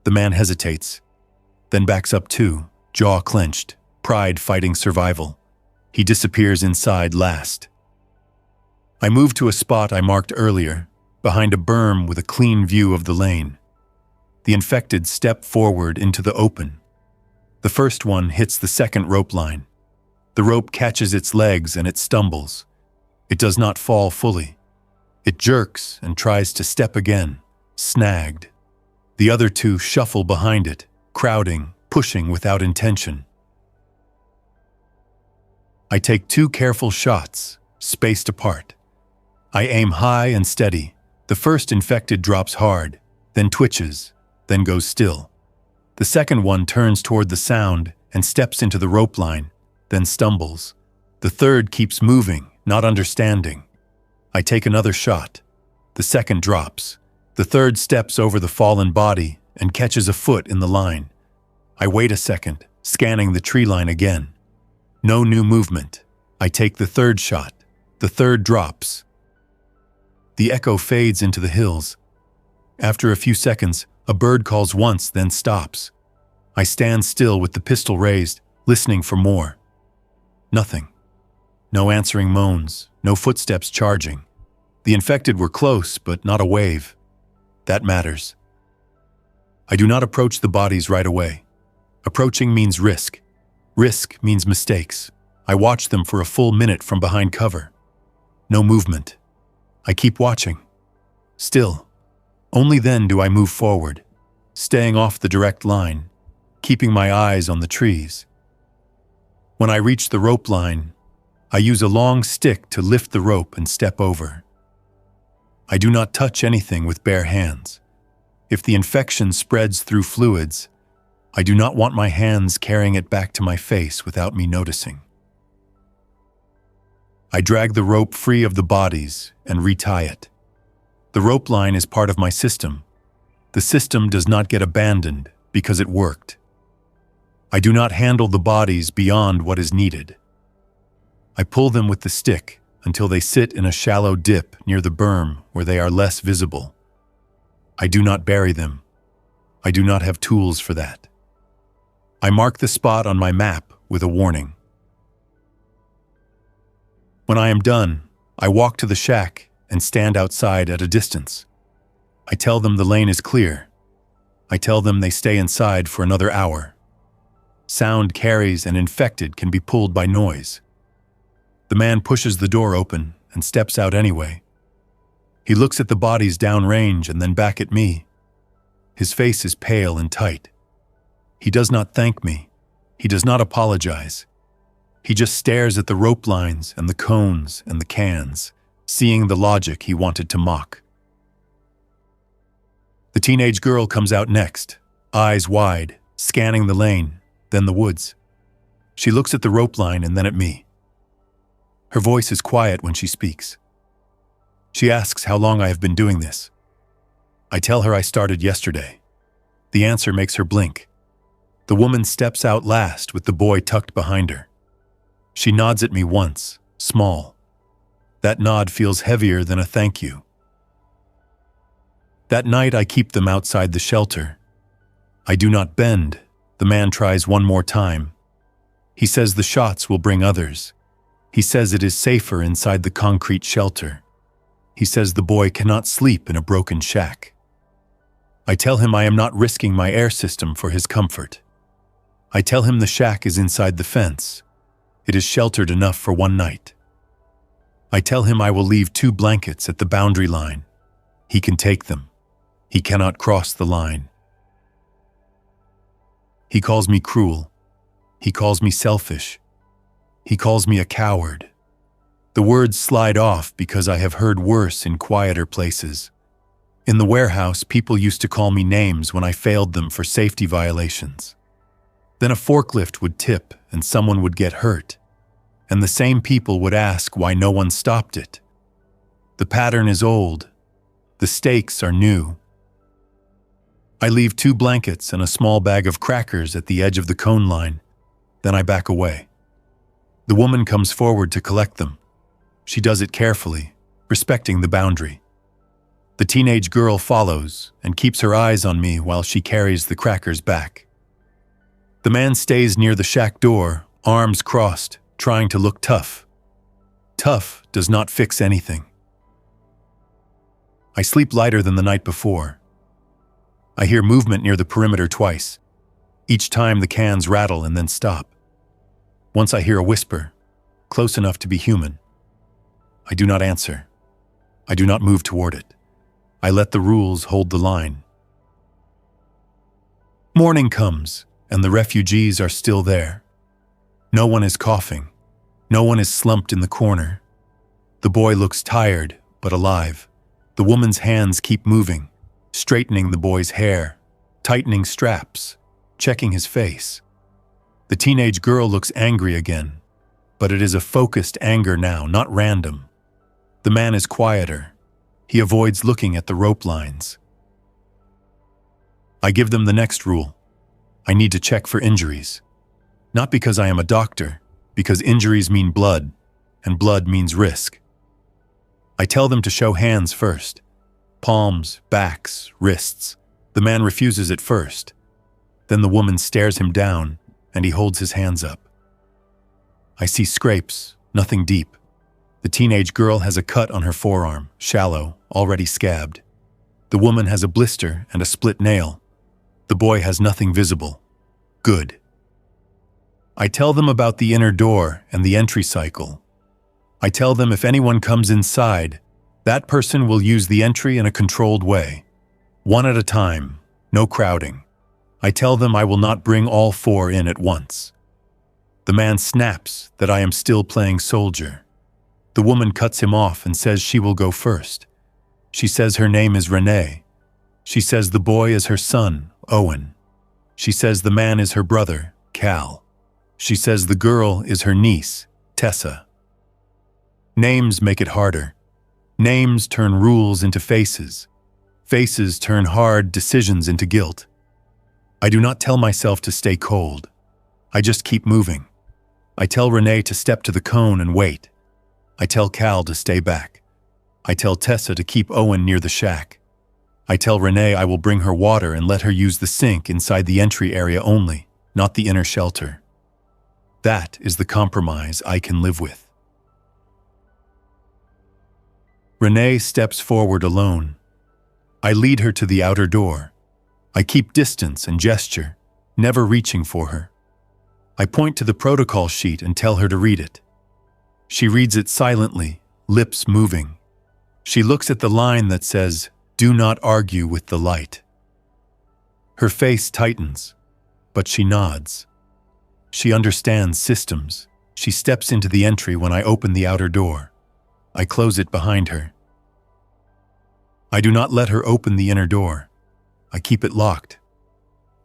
The man hesitates, then backs up too, jaw clenched, pride fighting survival. He disappears inside last. I move to a spot I marked earlier, behind a berm with a clean view of the lane. The infected step forward into the open. The first one hits the second rope line. The rope catches its legs and it stumbles. It does not fall fully. It jerks and tries to step again, snagged. The other two shuffle behind it, crowding, pushing without intention. I take 2 careful shots, spaced apart. I aim high and steady. The first infected drops hard, then twitches, then goes still. The second one turns toward the sound and steps into the rope line, then stumbles. The third keeps moving, not understanding. I take another shot. The second drops. The third steps over the fallen body and catches a foot in the line. I wait a second, scanning the tree line again. No new movement. I take the third shot. The third drops. The echo fades into the hills. After a few seconds, a bird calls once, then stops. I stand still with the pistol raised, listening for more. Nothing. No answering moans, no footsteps charging. The infected were close, but not a wave. That matters. I do not approach the bodies right away. Approaching means risk. Risk means mistakes. I watch them for a full minute from behind cover. No movement. I keep watching. Still. Only then do I move forward, staying off the direct line, keeping my eyes on the trees. When I reach the rope line, I use a long stick to lift the rope and step over. I do not touch anything with bare hands. If the infection spreads through fluids, I do not want my hands carrying it back to my face without me noticing. I drag the rope free of the bodies and retie it. The rope line is part of my system. The system does not get abandoned because it worked. I do not handle the bodies beyond what is needed. I pull them with the stick until they sit in a shallow dip near the berm where they are less visible. I do not bury them. I do not have tools for that. I mark the spot on my map with a warning. When I am done, I walk to the shack and stand outside at a distance. I tell them the lane is clear. I tell them they stay inside for another hour. Sound carries and infected can be pulled by noise. The man pushes the door open and steps out anyway. He looks at the bodies downrange and then back at me. His face is pale and tight. He does not thank me. He does not apologize. He just stares at the rope lines and the cones and the cans, seeing the logic he wanted to mock. The teenage girl comes out next, eyes wide, scanning the lane, then the woods. She looks at the rope line and then at me. Her voice is quiet when she speaks. She asks how long I have been doing this. I tell her I started yesterday. The answer makes her blink. The woman steps out last with the boy tucked behind her. She nods at me once, small. That nod feels heavier than a thank you. That night I keep them outside the shelter. I do not bend. The man tries one more time. He says the shots will bring others. He says it is safer inside the concrete shelter. He says the boy cannot sleep in a broken shack. I tell him I am not risking my air system for his comfort. I tell him the shack is inside the fence. It is sheltered enough for one night. I tell him I will leave 2 blankets at the boundary line. He can take them. He cannot cross the line. He calls me cruel. He calls me selfish. He calls me a coward. The words slide off because I have heard worse in quieter places. In the warehouse, people used to call me names when I failed them for safety violations. Then a forklift would tip and someone would get hurt. And the same people would ask why no one stopped it. The pattern is old. The stakes are new. I leave 2 blankets and a small bag of crackers at the edge of the cone line. Then I back away. The woman comes forward to collect them. She does it carefully, respecting the boundary. The teenage girl follows and keeps her eyes on me while she carries the crackers back. The man stays near the shack door, arms crossed, trying to look tough. Tough does not fix anything. I sleep lighter than the night before. I hear movement near the perimeter twice. Each time the cans rattle and then stop. Once I hear a whisper, close enough to be human. I do not answer. I do not move toward it. I let the rules hold the line. Morning comes, and the refugees are still there. No one is coughing. No one is slumped in the corner. The boy looks tired, but alive. The woman's hands keep moving, straightening the boy's hair, tightening straps, checking his face. The teenage girl looks angry again, but it is a focused anger now, not random. The man is quieter. He avoids looking at the rope lines. I give them the next rule. I need to check for injuries. Not because I am a doctor, because injuries mean blood, and blood means risk. I tell them to show hands first. Palms, backs, wrists. The man refuses at first. Then the woman stares him down, and he holds his hands up. I see scrapes, nothing deep. The teenage girl has a cut on her forearm, shallow, already scabbed. The woman has a blister and a split nail. The boy has nothing visible. Good. I tell them about the inner door and the entry cycle. I tell them if anyone comes inside, that person will use the entry in a controlled way. One at a time, no crowding. I tell them I will not bring all four in at once. The man snaps that I am still playing soldier. The woman cuts him off and says she will go first. She says her name is Renee. She says the boy is her son, Owen. She says the man is her brother, Cal. She says the girl is her niece, Tessa. Names make it harder. Names turn rules into faces. Faces turn hard decisions into guilt. I do not tell myself to stay cold. I just keep moving. I tell Renee to step to the cone and wait. I tell Cal to stay back. I tell Tessa to keep Owen near the shack. I tell Renee I will bring her water and let her use the sink inside the entry area only, not the inner shelter. That is the compromise I can live with. Renee steps forward alone. I lead her to the outer door. I keep distance and gesture, never reaching for her. I point to the protocol sheet and tell her to read it. She reads it silently, lips moving. She looks at the line that says, "Do not argue with the light." Her face tightens, but she nods. She understands systems. She steps into the entry when I open the outer door. I close it behind her. I do not let her open the inner door. I keep it locked.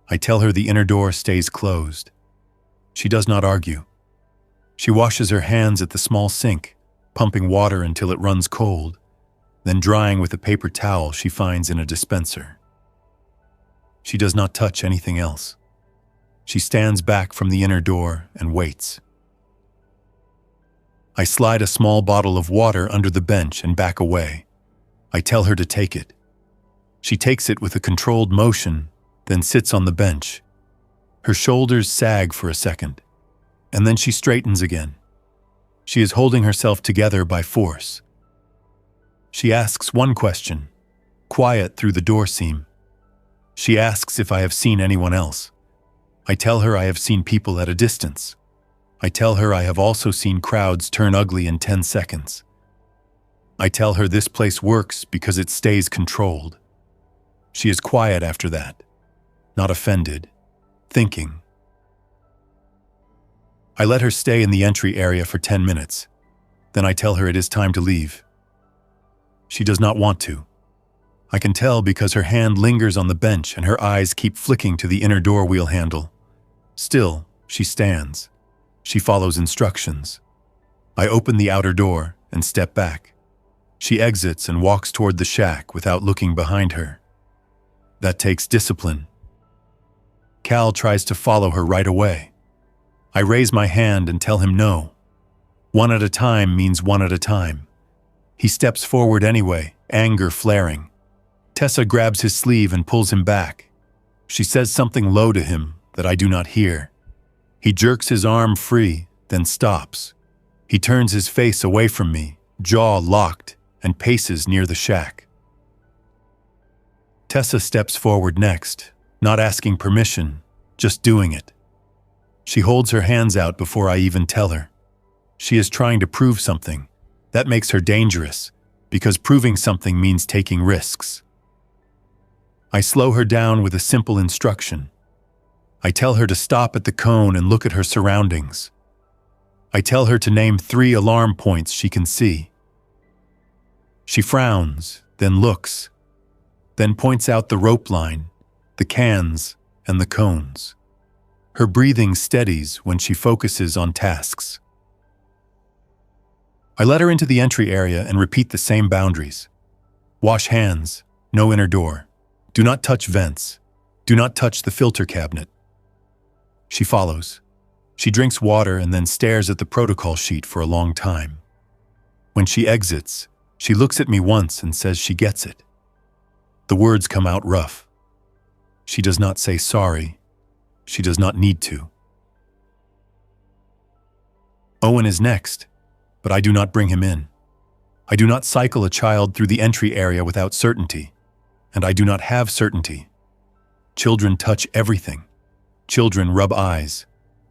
I tell her the inner door stays closed. She does not argue. She washes her hands at the small sink, pumping water until it runs cold, then drying with a paper towel she finds in a dispenser. She does not touch anything else. She stands back from the inner door and waits. I slide a small bottle of water under the bench and back away. I tell her to take it. She takes it with a controlled motion, then sits on the bench. Her shoulders sag for a second, and then she straightens again. She is holding herself together by force. She asks one question, quiet through the door seam. She asks if I have seen anyone else. I tell her I have seen people at a distance. I tell her I have also seen crowds turn ugly in 10 seconds. I tell her this place works because it stays controlled. She is quiet after that, not offended, thinking. I let her stay in the entry area for 10 minutes. Then I tell her it is time to leave. She does not want to. I can tell because her hand lingers on the bench and her eyes keep flicking to the inner door wheel handle. Still, she stands. She follows instructions. I open the outer door and step back. She exits and walks toward the shack without looking behind her. That takes discipline. Cal tries to follow her right away. I raise my hand and tell him no. One at a time means one at a time. He steps forward anyway, anger flaring. Tessa grabs his sleeve and pulls him back. She says something low to him that I do not hear. He jerks his arm free, then stops. He turns his face away from me, jaw locked, and paces near the shack. Tessa steps forward next, not asking permission, just doing it. She holds her hands out before I even tell her. She is trying to prove something. That makes her dangerous, because proving something means taking risks. I slow her down with a simple instruction. I tell her to stop at the cone and look at her surroundings. I tell her to name 3 alarm points she can see. She frowns, then looks, then points out the rope line, the cans, and the cones. Her breathing steadies when she focuses on tasks. I let her into the entry area and repeat the same boundaries. Wash hands, no inner door. Do not touch vents. Do not touch the filter cabinet. She follows. She drinks water and then stares at the protocol sheet for a long time. When she exits, she looks at me once and says she gets it. The words come out rough. She does not say sorry. She does not need to. Owen is next, but I do not bring him in. I do not cycle a child through the entry area without certainty, and I do not have certainty. Children touch everything. Children rub eyes.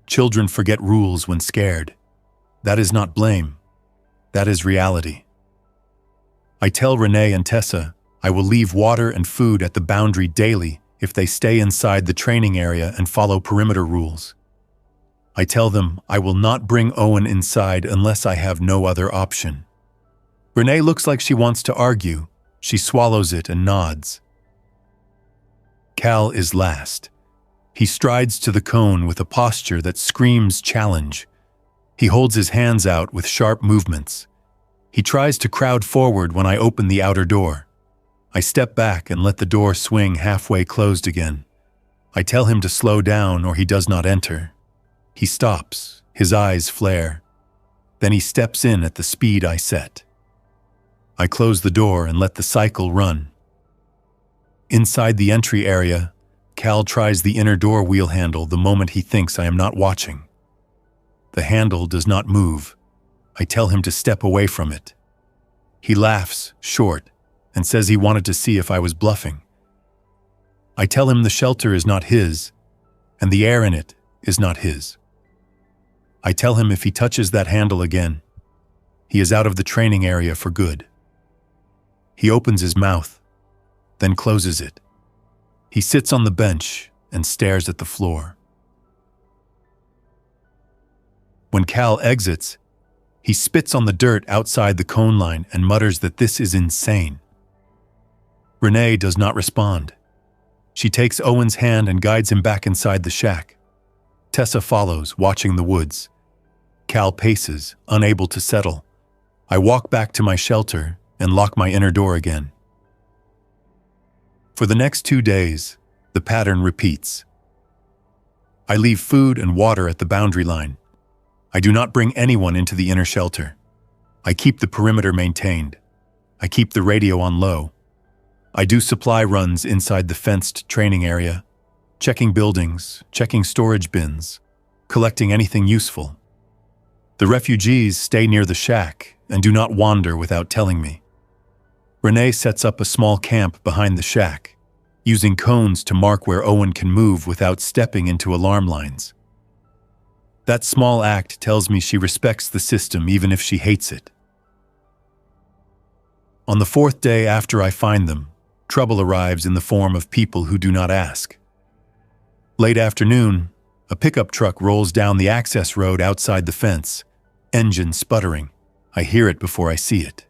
Children forget rules when scared. That is not blame. That is reality. I tell Renee and Tessa I will leave water and food at the boundary daily if they stay inside the training area and follow perimeter rules. I tell them I will not bring Owen inside unless I have no other option. Renee looks like she wants to argue. She swallows it and nods. Cal is last. He strides to the cone with a posture that screams challenge. He holds his hands out with sharp movements. He tries to crowd forward when I open the outer door. I step back and let the door swing halfway closed again. I tell him to slow down or he does not enter. He stops, his eyes flare. Then he steps in at the speed I set. I close the door and let the cycle run. Inside the entry area, Cal tries the inner door wheel handle the moment he thinks I am not watching. The handle does not move. I tell him to step away from it. He laughs, short, and says he wanted to see if I was bluffing. I tell him the shelter is not his, and the air in it is not his. I tell him if he touches that handle again, he is out of the training area for good. He opens his mouth, then closes it. He sits on the bench and stares at the floor. When Cal exits, he spits on the dirt outside the cone line and mutters that this is insane. Renee does not respond. She takes Owen's hand and guides him back inside the shack. Tessa follows, watching the woods. Cal paces, unable to settle. I walk back to my shelter and lock my inner door again. For the next 2 days, the pattern repeats. I leave food and water at the boundary line. I do not bring anyone into the inner shelter. I keep the perimeter maintained. I keep the radio on low. I do supply runs inside the fenced training area, checking buildings, checking storage bins, collecting anything useful. The refugees stay near the shack and do not wander without telling me. Renee sets up a small camp behind the shack, using cones to mark where Owen can move without stepping into alarm lines. That small act tells me she respects the system even if she hates it. On the 4th day after I find them, trouble arrives in the form of people who do not ask. Late afternoon, a pickup truck rolls down the access road outside the fence, engine sputtering. I hear it before I see it.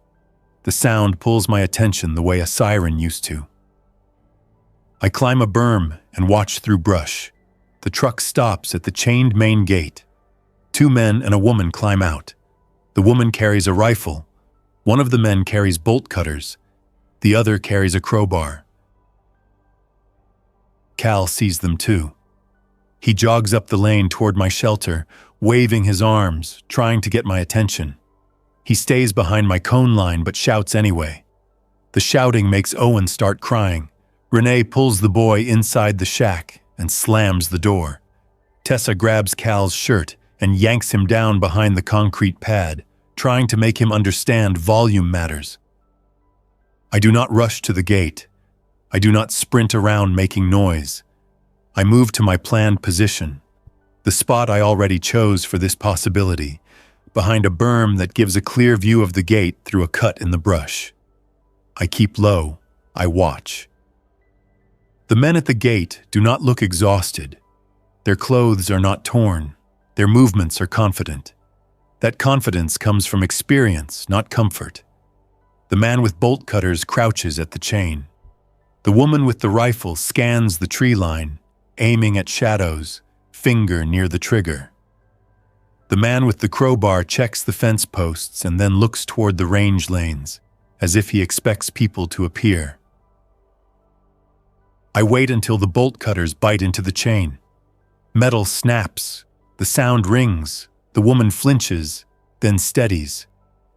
The sound pulls my attention the way a siren used to. I climb a berm and watch through brush. The truck stops at the chained main gate. 2 men and a woman climb out. The woman carries a rifle. One of the men carries bolt cutters. The other carries a crowbar. Cal sees them too. He jogs up the lane toward my shelter, waving his arms, trying to get my attention. He stays behind my cone line but shouts anyway. The shouting makes Owen start crying. Renee pulls the boy inside the shack and slams the door. Tessa grabs Cal's shirt and yanks him down behind the concrete pad, trying to make him understand volume matters. I do not rush to the gate. I do not sprint around making noise. I move to my planned position, the spot I already chose for this possibility, behind a berm that gives a clear view of the gate through a cut in the brush. I keep low. I watch. The men at the gate do not look exhausted. Their clothes are not torn. Their movements are confident. That confidence comes from experience, not comfort. The man with bolt cutters crouches at the chain. The woman with the rifle scans the tree line, aiming at shadows, finger near the trigger. The man with the crowbar checks the fence posts and then looks toward the range lanes, as if he expects people to appear. I wait until the bolt cutters bite into the chain. Metal snaps. The sound rings. The woman flinches, then steadies.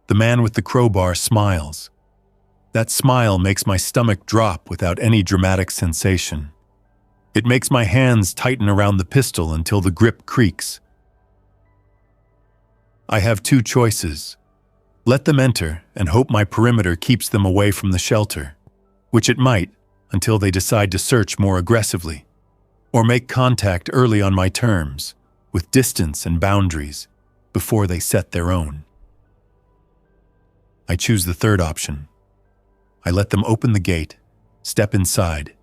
The man with the crowbar smiles. That smile makes my stomach drop without any dramatic sensation. It makes my hands tighten around the pistol until the grip creaks. I have two choices. Let them enter and hope my perimeter keeps them away from the shelter, which it might until they decide to search more aggressively, or make contact early on my terms, with distance and boundaries, before they set their own. I choose the third option. I let them open the gate, step inside,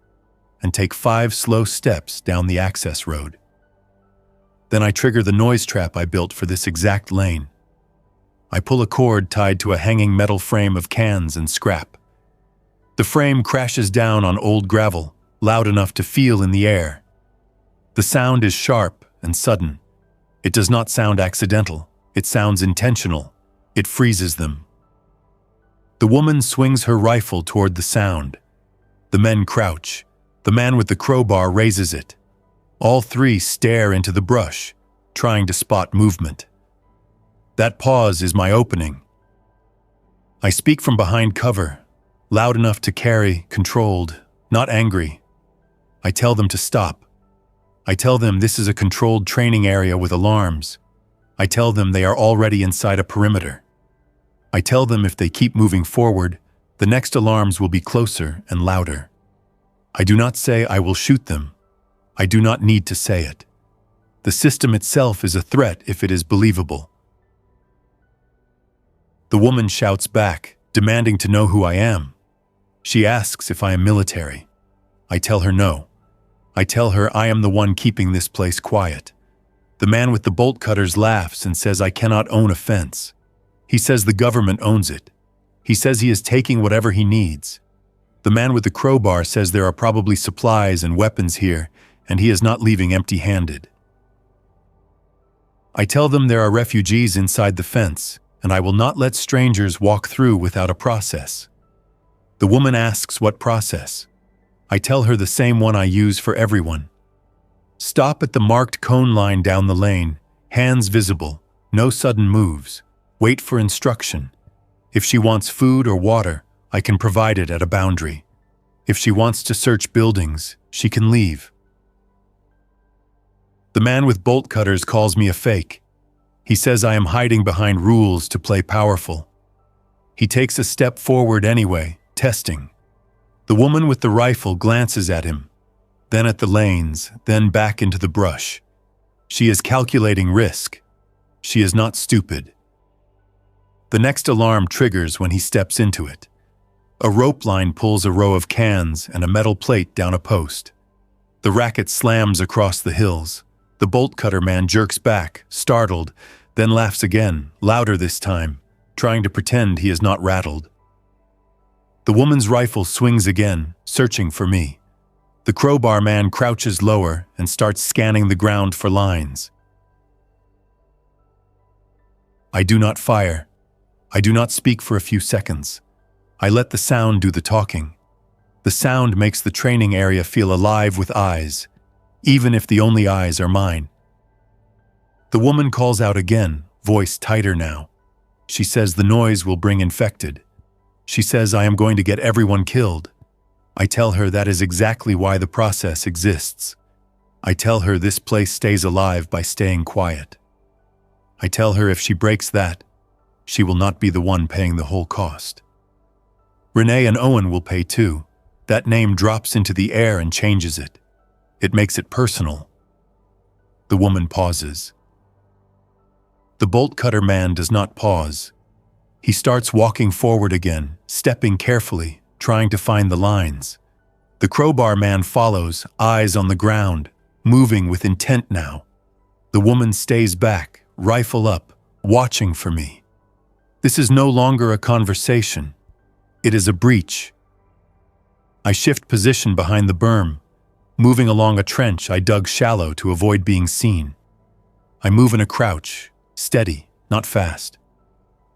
and take 5 slow steps down the access road. Then I trigger the noise trap I built for this exact lane. I pull a cord tied to a hanging metal frame of cans and scrap. The frame crashes down on old gravel, loud enough to feel in the air. The sound is sharp and sudden. It does not sound accidental. It sounds intentional. It freezes them. The woman swings her rifle toward the sound. The men crouch. The man with the crowbar raises it. All 3 stare into the brush, trying to spot movement. That pause is my opening. I speak from behind cover, loud enough to carry, controlled, not angry. I tell them to stop. I tell them this is a controlled training area with alarms. I tell them they are already inside a perimeter. I tell them if they keep moving forward, the next alarms will be closer and louder. I do not say I will shoot them. I do not need to say it. The system itself is a threat if it is believable. The woman shouts back, demanding to know who I am. She asks if I am military. I tell her no. I tell her I am the one keeping this place quiet. The man with the bolt cutters laughs and says I cannot own a fence. He says the government owns it. He says he is taking whatever he needs. The man with the crowbar says there are probably supplies and weapons here, and he is not leaving empty-handed. I tell them there are refugees inside the fence, and I will not let strangers walk through without a process. The woman asks what process. I tell her the same one I use for everyone. Stop at the marked cone line down the lane, hands visible, no sudden moves. Wait for instruction. If she wants food or water, I can provide it at a boundary. If she wants to search buildings, she can leave. The man with bolt cutters calls me a fake. He says I am hiding behind rules to play powerful. He takes a step forward anyway, testing. The woman with the rifle glances at him, then at the lanes, then back into the brush. She is calculating risk. She is not stupid. The next alarm triggers when he steps into it. A rope line pulls a row of cans and a metal plate down a post. The racket slams across the hills. The bolt cutter man jerks back, startled, then laughs again, louder this time, trying to pretend he is not rattled. The woman's rifle swings again, searching for me. The crowbar man crouches lower and starts scanning the ground for lines. I do not fire. I do not speak for a few seconds. I let the sound do the talking. The sound makes the training area feel alive with eyes, even if the only eyes are mine. The woman calls out again, voice tighter now. She says the noise will bring infected. She says I am going to get everyone killed. I tell her that is exactly why the process exists. I tell her this place stays alive by staying quiet. I tell her if she breaks that, she will not be the one paying the whole cost. Renee and Owen will pay too. That name drops into the air and changes it. It makes it personal. The woman pauses. The bolt cutter man does not pause. He starts walking forward again, stepping carefully, trying to find the lines. The crowbar man follows, eyes on the ground, moving with intent now. The woman stays back, rifle up, watching for me. This is no longer a conversation. It is a breach. I shift position behind the berm, moving along a trench I dug shallow to avoid being seen. I move in a crouch, steady, not fast.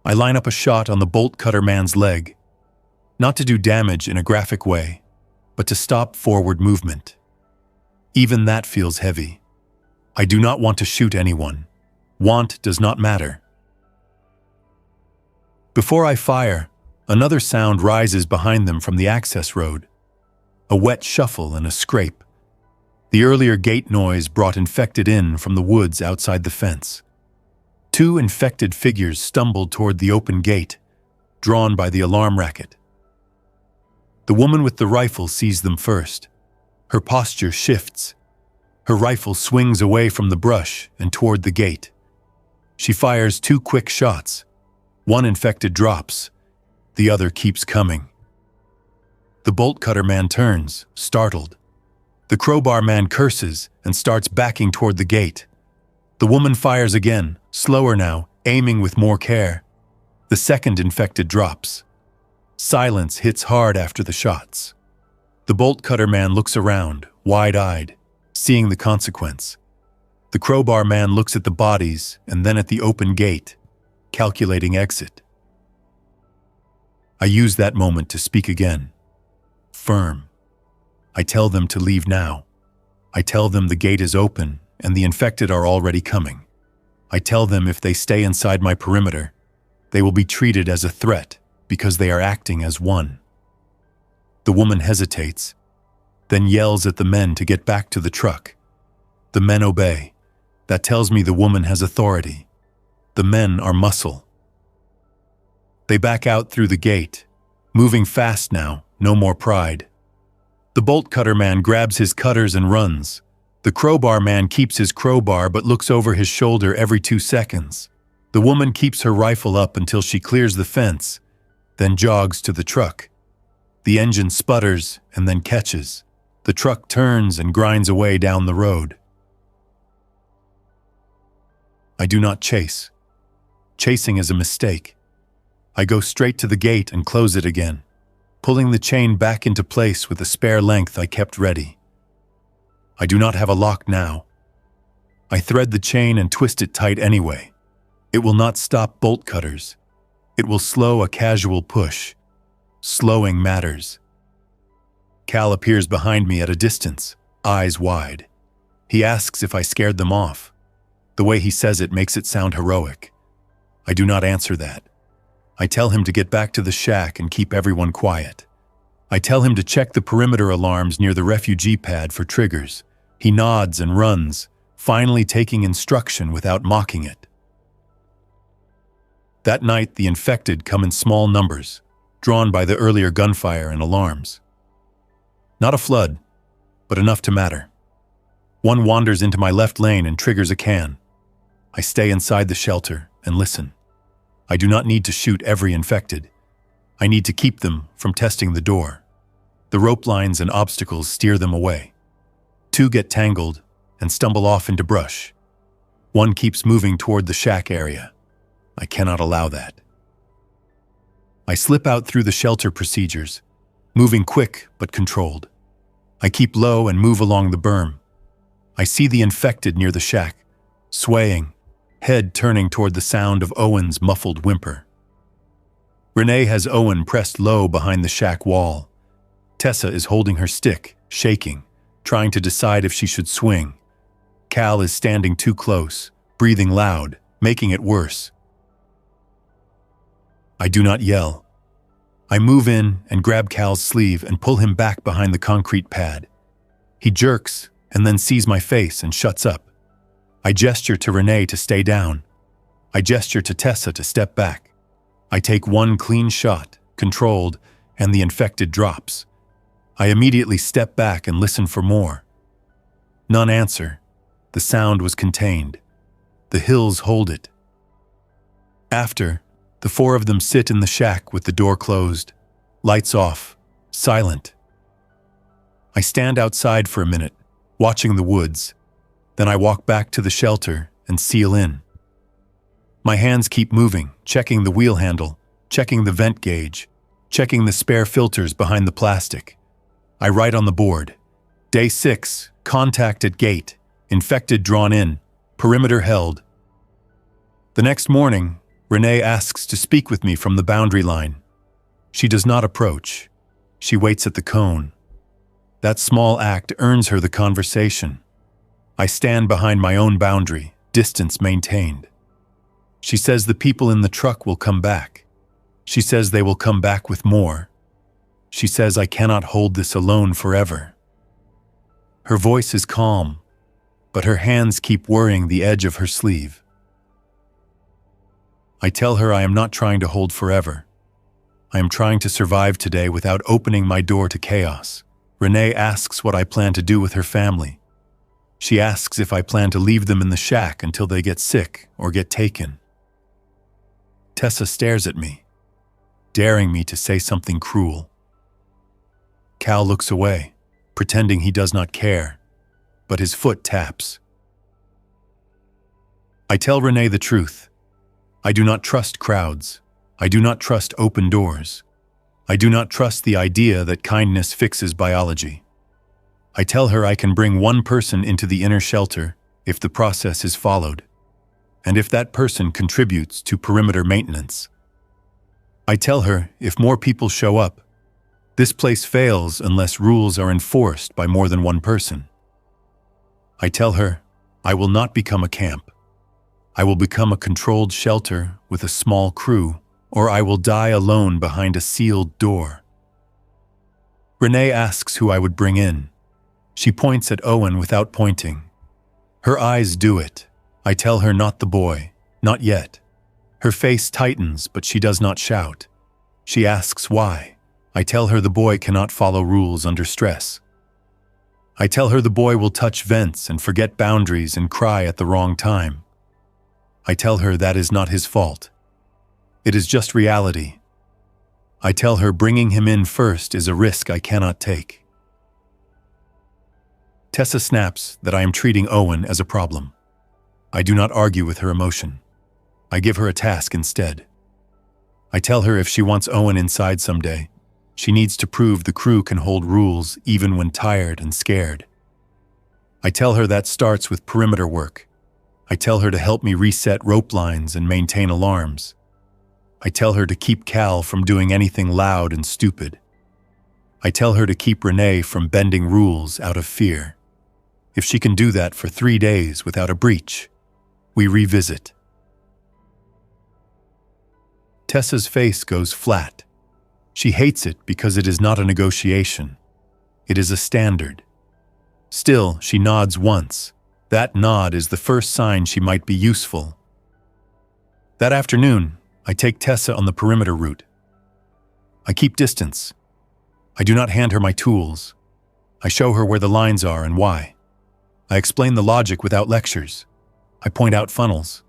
I line up a shot on the bolt cutter man's leg, not to do damage in a graphic way, but to stop forward movement. Even that feels heavy. I do not want to shoot anyone. Want does not matter. Before I fire, another sound rises behind them from the access road. A wet shuffle and a scrape. The earlier gate noise brought infected in from the woods outside the fence. 2 infected figures stumbled toward the open gate, drawn by the alarm racket. The woman with the rifle sees them first. Her posture shifts. Her rifle swings away from the brush and toward the gate. She fires 2 quick shots. One infected drops. The other keeps coming. The bolt cutter man turns, startled. The crowbar man curses and starts backing toward the gate. The woman fires again, slower now, aiming with more care. The second infected drops. Silence hits hard after the shots. The bolt cutter man looks around, wide-eyed, seeing the consequence. The crowbar man looks at the bodies and then at the open gate, calculating exit. I use that moment to speak again. Firm. I tell them to leave now. I tell them the gate is open and the infected are already coming. I tell them if they stay inside my perimeter, they will be treated as a threat because they are acting as one. The woman hesitates, then yells at the men to get back to the truck. The men obey. That tells me the woman has authority. The men are muscle. They back out through the gate, moving fast now, no more pride. The bolt cutter man grabs his cutters and runs. The crowbar man keeps his crowbar but looks over his shoulder every 2 seconds. The woman keeps her rifle up until she clears the fence, then jogs to the truck. The engine sputters and then catches. The truck turns and grinds away down the road. I do not chase. Chasing is a mistake. I go straight to the gate and close it again, pulling the chain back into place with the spare length I kept ready. I do not have a lock now. I thread the chain and twist it tight anyway. It will not stop bolt cutters. It will slow a casual push. Slowing matters. Cal appears behind me at a distance, eyes wide. He asks if I scared them off. The way he says it makes it sound heroic. I do not answer that. I tell him to get back to the shack and keep everyone quiet. I tell him to check the perimeter alarms near the refugee pad for triggers. He nods and runs, finally taking instruction without mocking it. That night, the infected come in small numbers, drawn by the earlier gunfire and alarms. Not a flood, but enough to matter. One wanders into my left lane and triggers a can. I stay inside the shelter and listen. I do not need to shoot every infected. I need to keep them from testing the door. The rope lines and obstacles steer them away. 2 get tangled and stumble off into brush. 1 keeps moving toward the shack area. I cannot allow that. I slip out through the shelter procedures, moving quick but controlled. I keep low and move along the berm. I see the infected near the shack, swaying, head turning toward the sound of Owen's muffled whimper. Renee has Owen pressed low behind the shack wall. Tessa is holding her stick, shaking, trying to decide if she should swing. Cal is standing too close, breathing loud, making it worse. I do not yell. I move in and grab Cal's sleeve and pull him back behind the concrete pad. He jerks and then sees my face and shuts up. I gesture to Renee to stay down. I gesture to Tessa to step back. I take one clean shot, controlled, and the infected drops. I immediately step back and listen for more. None answer. The sound was contained. The hills hold it. After, the four of them sit in the shack with the door closed, lights off, silent. I stand outside for a minute, watching the woods. Then I walk back to the shelter and seal in. My hands keep moving, checking the wheel handle, checking the vent gauge, checking the spare filters behind the plastic. I write on the board, Day 6, contact at gate, infected drawn in, perimeter held. The next morning, Renee asks to speak with me from the boundary line. She does not approach. She waits at the cone. That small act earns her the conversation. I stand behind my own boundary, distance maintained. She says the people in the truck will come back. She says they will come back with more. She says I cannot hold this alone forever. Her voice is calm, but her hands keep worrying the edge of her sleeve. I tell her I am not trying to hold forever. I am trying to survive today without opening my door to chaos. Renee asks what I plan to do with her family. She asks if I plan to leave them in the shack until they get sick or get taken. Tessa stares at me, daring me to say something cruel. Cal looks away, pretending he does not care, but his foot taps. I tell Renee the truth. I do not trust crowds. I do not trust open doors. I do not trust the idea that kindness fixes biology. I tell her I can bring one person into the inner shelter if the process is followed, and if that person contributes to perimeter maintenance. I tell her if more people show up, this place fails unless rules are enforced by more than one person. I tell her I will not become a camp. I will become a controlled shelter with a small crew, or I will die alone behind a sealed door. Renee asks who I would bring in. She points at Owen without pointing. Her eyes do it. I tell her not the boy, not yet. Her face tightens, but she does not shout. She asks why. I tell her the boy cannot follow rules under stress. I tell her the boy will touch vents and forget boundaries and cry at the wrong time. I tell her that is not his fault. It is just reality. I tell her bringing him in first is a risk I cannot take. Tessa snaps that I am treating Owen as a problem. I do not argue with her emotion. I give her a task instead. I tell her if she wants Owen inside someday, she needs to prove the crew can hold rules even when tired and scared. I tell her that starts with perimeter work. I tell her to help me reset rope lines and maintain alarms. I tell her to keep Cal from doing anything loud and stupid. I tell her to keep Renee from bending rules out of fear. If she can do that for 3 days without a breach, we revisit. Tessa's face goes flat. She hates it because it is not a negotiation. It is a standard. Still, she nods once. That nod is the first sign she might be useful. That afternoon, I take Tessa on the perimeter route. I keep distance. I do not hand her my tools. I show her where the lines are and why. I explain the logic without lectures. I point out funnels.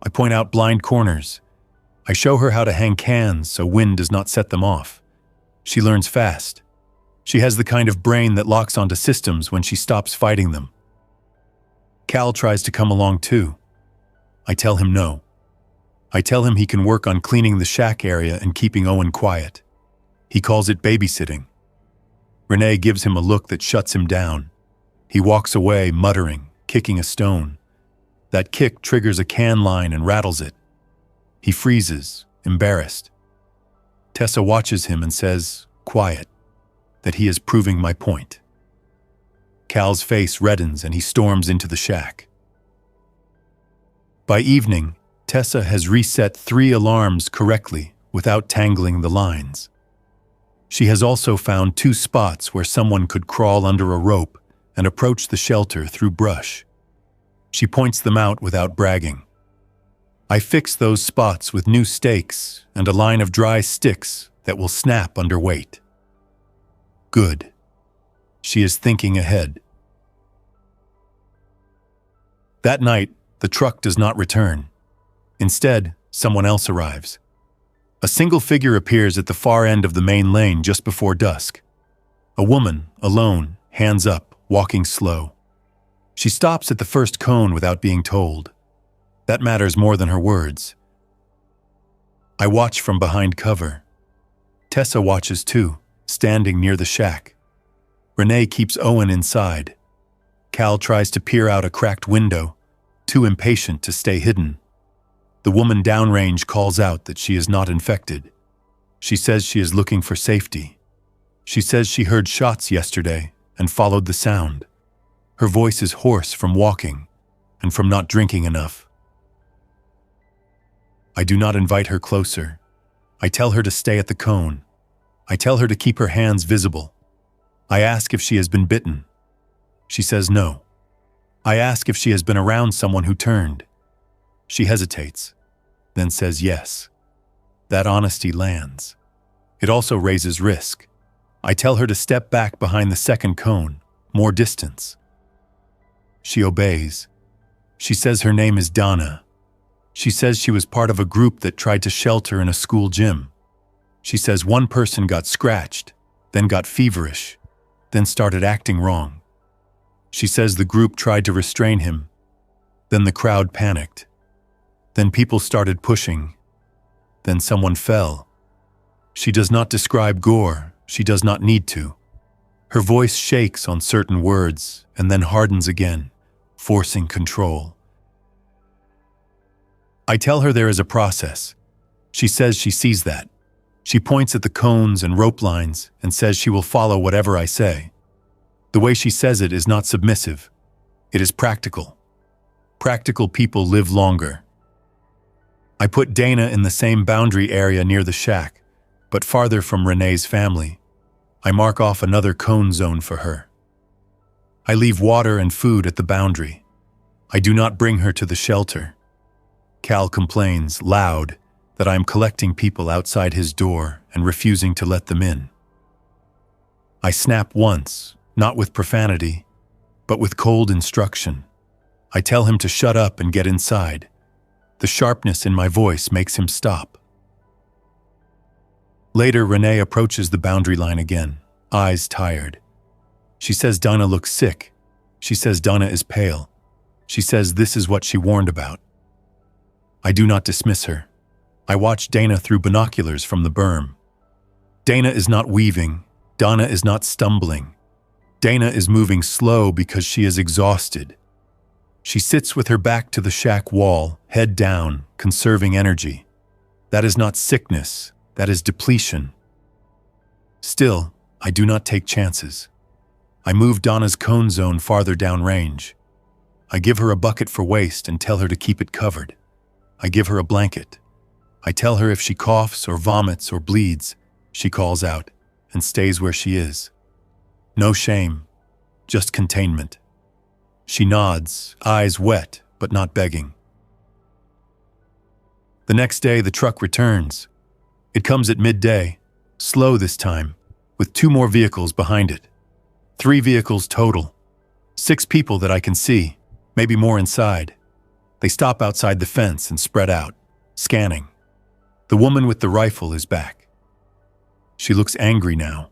I point out blind corners. I show her how to hang cans so wind does not set them off. She learns fast. She has the kind of brain that locks onto systems when she stops fighting them. Cal tries to come along too. I tell him no. I tell him he can work on cleaning the shack area and keeping Owen quiet. He calls it babysitting. Renee gives him a look that shuts him down. He walks away, muttering, kicking a stone. That kick triggers a can line and rattles it. He freezes, embarrassed. Tessa watches him and says, quiet, that he is proving my point. Cal's face reddens and he storms into the shack. By evening, Tessa has reset 3 alarms correctly without tangling the lines. She has also found 2 spots where someone could crawl under a rope and approach the shelter through brush. She points them out without bragging. I fix those spots with new stakes and a line of dry sticks that will snap under weight. Good. She is thinking ahead. That night, the truck does not return. Instead, someone else arrives. A single figure appears at the far end of the main lane just before dusk. A woman, alone, hands up, walking slow. She stops at the first cone without being told. That matters more than her words. I watch from behind cover. Tessa watches too, standing near the shack. Renee keeps Owen inside. Cal tries to peer out a cracked window, too impatient to stay hidden. The woman downrange calls out that she is not infected. She says she is looking for safety. She says she heard shots yesterday and followed the sound. Her voice is hoarse from walking and from not drinking enough. I do not invite her closer. I tell her to stay at the cone. I tell her to keep her hands visible. I ask if she has been bitten. She says no. I ask if she has been around someone who turned. She hesitates, then says yes. That honesty lands. It also raises risk. I tell her to step back behind the second cone, more distance. She obeys. She says her name is Donna. She says she was part of a group that tried to shelter in a school gym. She says one person got scratched, then got feverish, then started acting wrong. She says the group tried to restrain him. Then the crowd panicked. Then people started pushing. Then someone fell. She does not describe gore. She does not need to. Her voice shakes on certain words and then hardens again, forcing control. I tell her there is a process. She says she sees that. She points at the cones and rope lines and says she will follow whatever I say. The way she says it is not submissive. It is practical. Practical people live longer. I put Dana in the same boundary area near the shack, but farther from Renee's family. I mark off another cone zone for her. I leave water and food at the boundary. I do not bring her to the shelter. Cal complains, loud, that I am collecting people outside his door and refusing to let them in. I snap once, not with profanity, but with cold instruction. I tell him to shut up and get inside. The sharpness in my voice makes him stop. Later, Renee approaches the boundary line again, eyes tired. She says Donna looks sick. She says Donna is pale. She says this is what she warned about. I do not dismiss her. I watch Dana through binoculars from the berm. Dana is not weaving. Donna is not stumbling. Dana is moving slow because she is exhausted. She sits with her back to the shack wall, head down, conserving energy. That is not sickness. That is depletion. Still, I do not take chances. I move Donna's cone zone farther downrange. I give her a bucket for waste and tell her to keep it covered. I give her a blanket. I tell her if she coughs or vomits or bleeds, she calls out and stays where she is. No shame, just containment. She nods, eyes wet, but not begging. The next day, the truck returns. It comes at midday, slow this time, with 2 more vehicles behind it. 3 vehicles total. 6 people that I can see, maybe more inside. They stop outside the fence and spread out, scanning. The woman with the rifle is back. She looks angry now.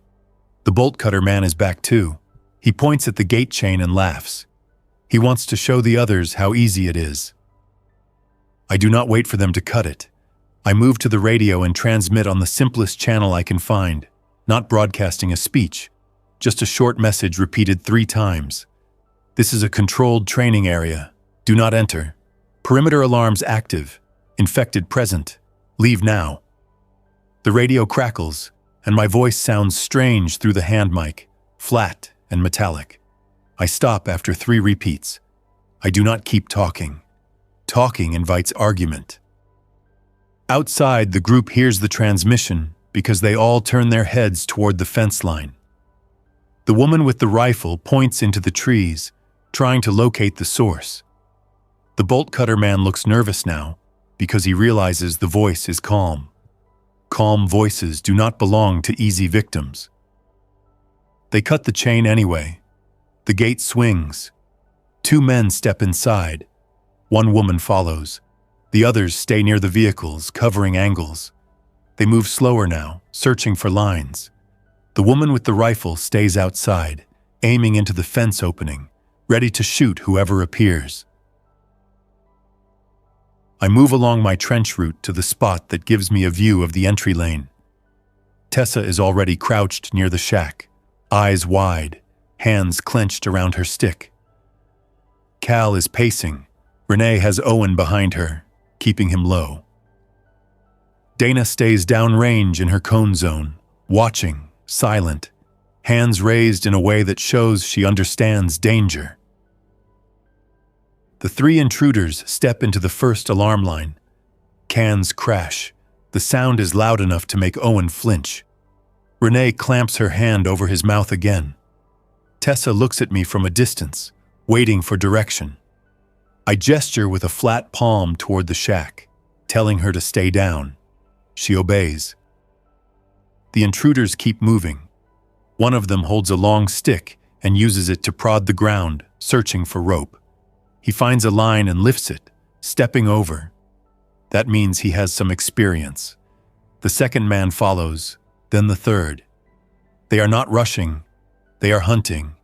The bolt cutter man is back too. He points at the gate chain and laughs. He wants to show the others how easy it is. I do not wait for them to cut it. I move to the radio and transmit on the simplest channel I can find, not broadcasting a speech, just a short message repeated 3 times. This is a controlled training area. Do not enter. Perimeter alarms active. Infected present. Leave now. The radio crackles, and my voice sounds strange through the hand mic, flat and metallic. I stop after 3 repeats. I do not keep talking. Talking invites argument. Outside, the group hears the transmission because they all turn their heads toward the fence line. The woman with the rifle points into the trees, trying to locate the source. The bolt cutter man looks nervous now because he realizes the voice is calm. Calm voices do not belong to easy victims. They cut the chain anyway. The gate swings. 2 men step inside. 1 woman follows. The others stay near the vehicles, covering angles. They move slower now, searching for lines. The woman with the rifle stays outside, aiming into the fence opening, ready to shoot whoever appears. I move along my trench route to the spot that gives me a view of the entry lane. Tessa is already crouched near the shack, eyes wide, hands clenched around her stick. Cal is pacing. Renee has Owen behind her, keeping him low. Dana stays downrange in her cone zone, watching, silent, hands raised in a way that shows she understands danger. The 3 intruders step into the first alarm line. Cans crash. The sound is loud enough to make Owen flinch. Renee clamps her hand over his mouth again. Tessa looks at me from a distance, waiting for direction. I gesture with a flat palm toward the shack, telling her to stay down. She obeys. The intruders keep moving. One of them holds a long stick and uses it to prod the ground, searching for rope. He finds a line and lifts it, stepping over. That means he has some experience. The second man follows, then the third. They are not rushing, they are hunting.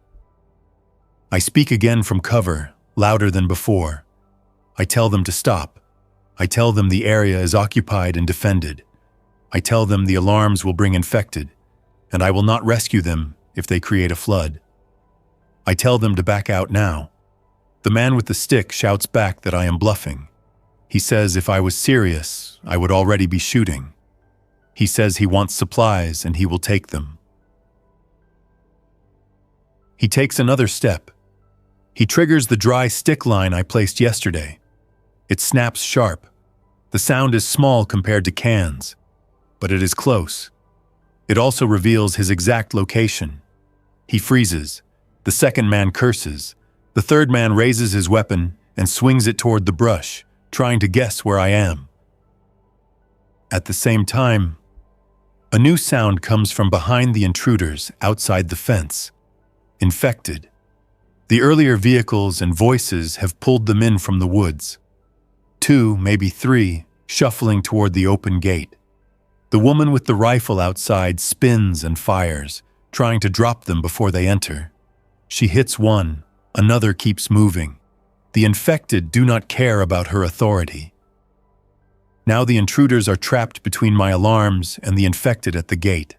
I speak again from cover, louder than before. I tell them to stop. I tell them the area is occupied and defended. I tell them the alarms will bring infected, and I will not rescue them if they create a flood. I tell them to back out now. The man with the stick shouts back that I am bluffing. He says if I was serious, I would already be shooting. He says he wants supplies and he will take them. He takes another step. He triggers the dry stick line I placed yesterday. It snaps sharp. The sound is small compared to cans, but it is close. It also reveals his exact location. He freezes. The second man curses. The third man raises his weapon and swings it toward the brush, trying to guess where I am. At the same time, a new sound comes from behind the intruders outside the fence. Infected. The earlier vehicles and voices have pulled them in from the woods. 2, maybe 3, shuffling toward the open gate. The woman with the rifle outside spins and fires, trying to drop them before they enter. She hits one, another keeps moving. The infected do not care about her authority. Now the intruders are trapped between my alarms and the infected at the gate.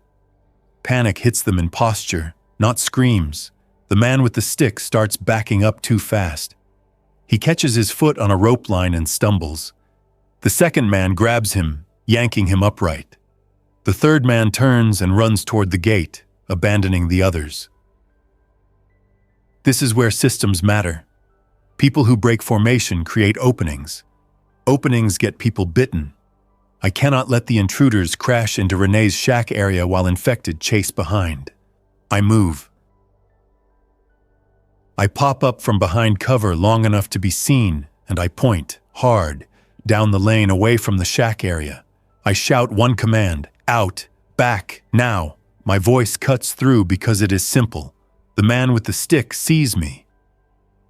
Panic hits them in posture, not screams. The man with the stick starts backing up too fast. He catches his foot on a rope line and stumbles. The second man grabs him, yanking him upright. The third man turns and runs toward the gate, abandoning the others. This is where systems matter. People who break formation create openings. Openings get people bitten. I cannot let the intruders crash into Renee's shack area while infected chase behind. I move. I pop up from behind cover long enough to be seen, and I point, hard, down the lane away from the shack area. I shout one command, out, back, now. My voice cuts through because it is simple. The man with the stick sees me.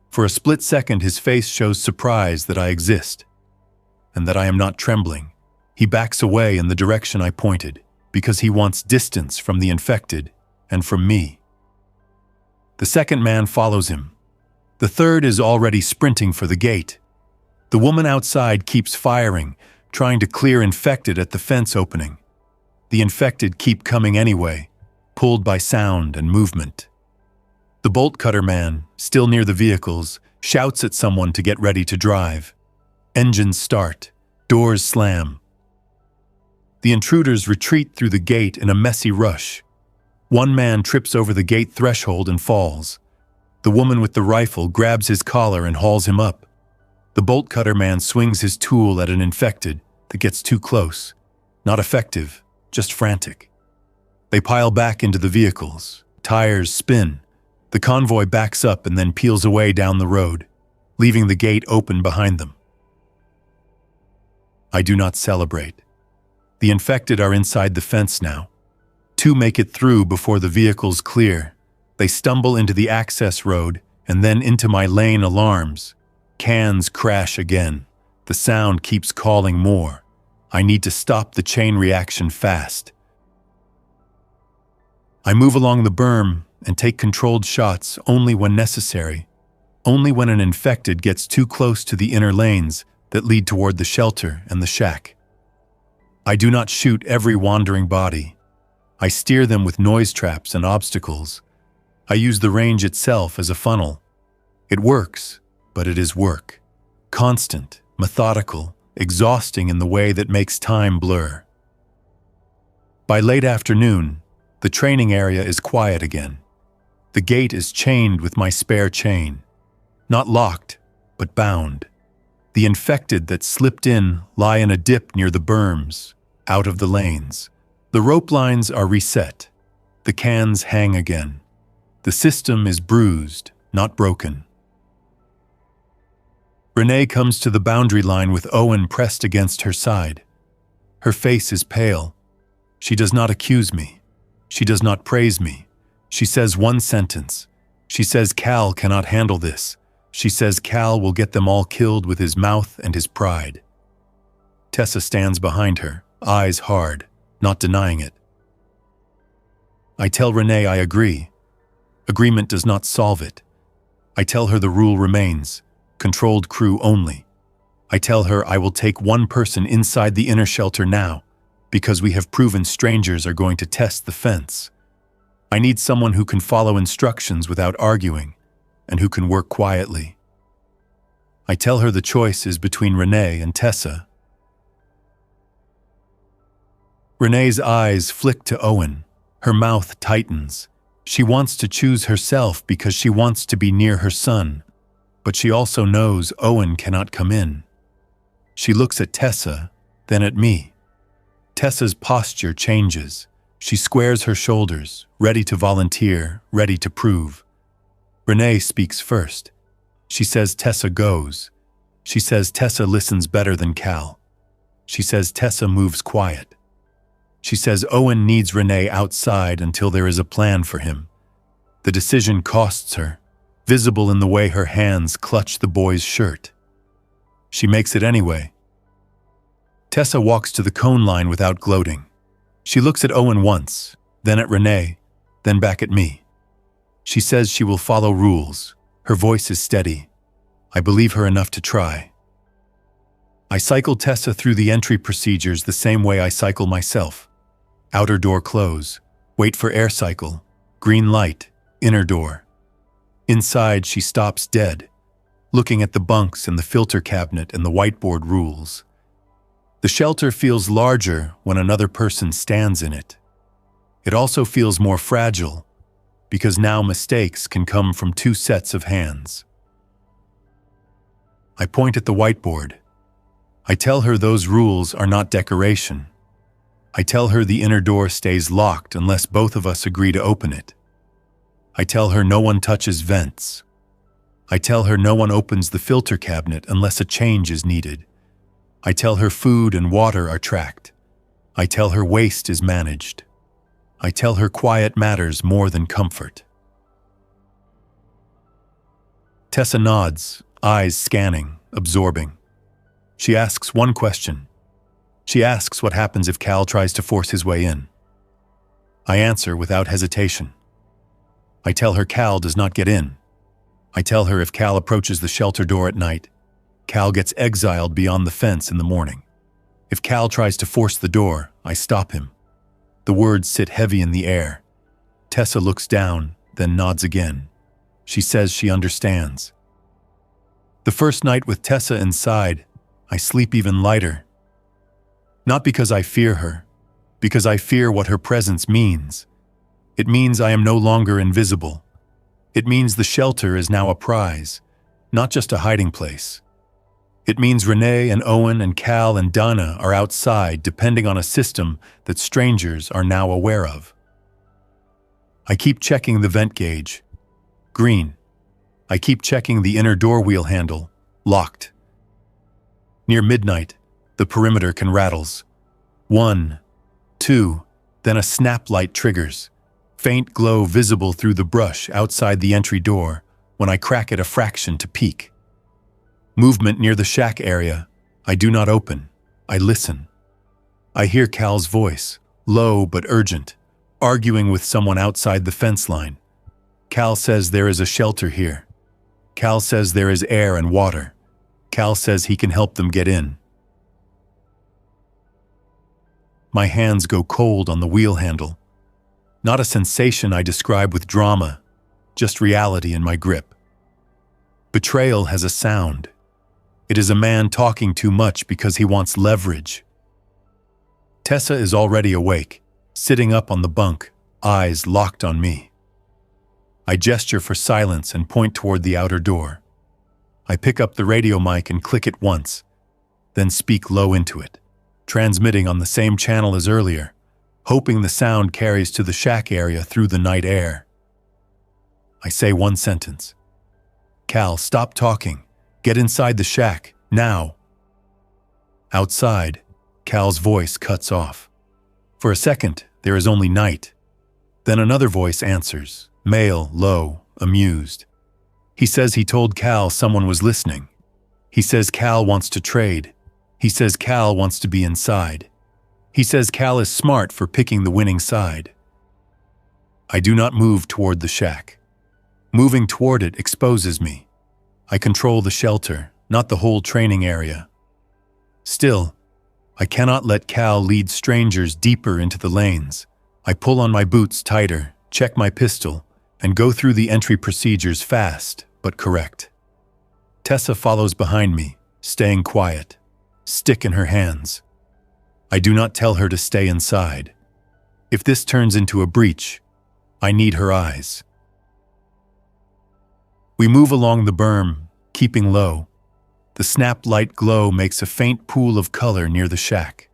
For a split second, his face shows surprise that I exist, and that I am not trembling. He backs away in the direction I pointed, because he wants distance from the infected and from me. The second man follows him. The third is already sprinting for the gate. The woman outside keeps firing, trying to clear infected at the fence opening. The infected keep coming anyway, pulled by sound and movement. The bolt cutter man, still near the vehicles, shouts at someone to get ready to drive. Engines start. Doors slam. The intruders retreat through the gate in a messy rush. One man trips over the gate threshold and falls. The woman with the rifle grabs his collar and hauls him up. The bolt cutter man swings his tool at an infected that gets too close. Not effective. just frantic. They pile back into the vehicles. Tires spin. The convoy backs up and then peels away down the road, leaving the gate open behind them. I do not celebrate. The infected are inside the fence now. 2 make it through before the vehicles clear. They stumble into the access road and then into my lane. Alarms. Cans crash again. The sound keeps calling more. I need to stop the chain reaction fast. I move along the berm and take controlled shots only when necessary, only when an infected gets too close to the inner lanes that lead toward the shelter and the shack. I do not shoot every wandering body. I steer them with noise traps and obstacles. I use the range itself as a funnel. It works, but it is work. Constant, methodical, exhausting in the way that makes time blur. By late afternoon, the training area is quiet again. The gate is chained with my spare chain. Not locked, but bound. The infected that slipped in lie in a dip near the berms, out of the lanes. The rope lines are reset. The cans hang again. The system is bruised, not broken. Renee comes to the boundary line with Owen pressed against her side. Her face is pale. She does not accuse me. She does not praise me. She says one sentence. She says Cal cannot handle this. She says Cal will get them all killed with his mouth and his pride. Tessa stands behind her, eyes hard, not denying it. I tell Renee I agree. Agreement does not solve it. I tell her the rule remains, controlled crew only. I tell her I will take one person inside the inner shelter now, because we have proven strangers are going to test the fence. I need someone who can follow instructions without arguing, and who can work quietly. I tell her the choice is between Renee and Tessa. Renee's eyes flick to Owen. Her mouth tightens. She wants to choose herself because she wants to be near her son, but she also knows Owen cannot come in. She looks at Tessa, then at me. Tessa's posture changes. She squares her shoulders, ready to volunteer, ready to prove. Renee speaks first. She says Tessa goes. She says Tessa listens better than Cal. She says Tessa moves quiet. She says Owen needs Renee outside until there is a plan for him. The decision costs her, visible in the way her hands clutch the boy's shirt. She makes it anyway. Tessa walks to the cone line without gloating. She looks at Owen once, then at Renee, then back at me. She says she will follow rules. Her voice is steady. I believe her enough to try. I cycle Tessa through the entry procedures the same way I cycle myself. Outer door close, wait for air cycle, green light, inner door. Inside, she stops dead, looking at the bunks and the filter cabinet and the whiteboard rules. The shelter feels larger when another person stands in it. It also feels more fragile, because now mistakes can come from 2 sets of hands. I point at the whiteboard. I tell her those rules are not decoration. I tell her the inner door stays locked unless both of us agree to open it. I tell her no one touches vents. I tell her no one opens the filter cabinet unless a change is needed. I tell her food and water are tracked. I tell her waste is managed. I tell her quiet matters more than comfort. Tessa nods, eyes scanning, absorbing. She asks one question. She asks what happens if Cal tries to force his way in. I answer without hesitation. I tell her Cal does not get in. I tell her if Cal approaches the shelter door at night, Cal gets exiled beyond the fence in the morning. If Cal tries to force the door, I stop him. The words sit heavy in the air. Tessa looks down, then nods again. She says she understands. The first night with Tessa inside, I sleep even lighter. Not because I fear her, because I fear what her presence means. It means I am no longer invisible. It means the shelter is now a prize, not just a hiding place. It means Renee and Owen and Cal and Donna are outside depending on a system that strangers are now aware of. I keep checking the vent gauge. Green. I keep checking the inner door wheel handle. Locked. Near midnight, the perimeter can rattles. 1, 2, then a snap light triggers. Faint glow visible through the brush outside the entry door when I crack it a fraction to peek. Movement near the shack area. I do not open. I listen. I hear Cal's voice, low but urgent, arguing with someone outside the fence line. Cal says there is a shelter here. Cal says there is air and water. Cal says he can help them get in. My hands go cold on the wheel handle. Not a sensation I describe with drama, just reality in my grip. Betrayal has a sound. It is a man talking too much because he wants leverage. Tessa is already awake, sitting up on the bunk, eyes locked on me. I gesture for silence and point toward the outer door. I pick up the radio mic and click it once, then speak low into it, transmitting on the same channel as earlier, hoping the sound carries to the shack area through the night air. I say one sentence. Cal, stop talking. Get inside the shack, now. Outside, Cal's voice cuts off. For a second, there is only night. Then another voice answers, male, low, amused. He says he told Cal someone was listening. He says Cal wants to trade. He says Cal wants to be inside. He says Cal is smart for picking the winning side. I do not move toward the shack. Moving toward it exposes me. I control the shelter, not the whole training area. Still, I cannot let Cal lead strangers deeper into the lanes. I pull on my boots tighter, check my pistol, and go through the entry procedures fast, but correct. Tessa follows behind me, staying quiet, stick in her hands. I do not tell her to stay inside. If this turns into a breach, I need her eyes. We move along the berm, keeping low. The snap light glow makes a faint pool of color near the shack.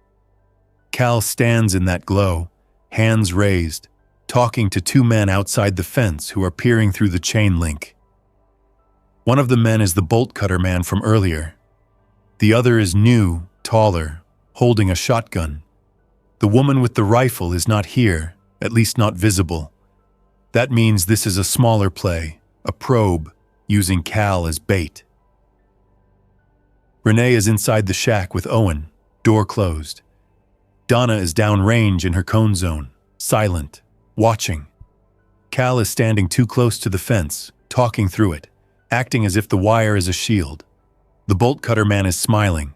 Cal stands in that glow, hands raised, talking to two men outside the fence who are peering through the chain link. One of the men is the bolt cutter man from earlier. The other is new, taller, holding a shotgun. The woman with the rifle is not here, at least not visible. That means this is a smaller play, a probe, using Cal as bait. Renee is inside the shack with Owen, door closed. Donna is downrange in her cone zone, silent, watching. Cal is standing too close to the fence, talking through it, acting as if the wire is a shield. The bolt cutter man is smiling.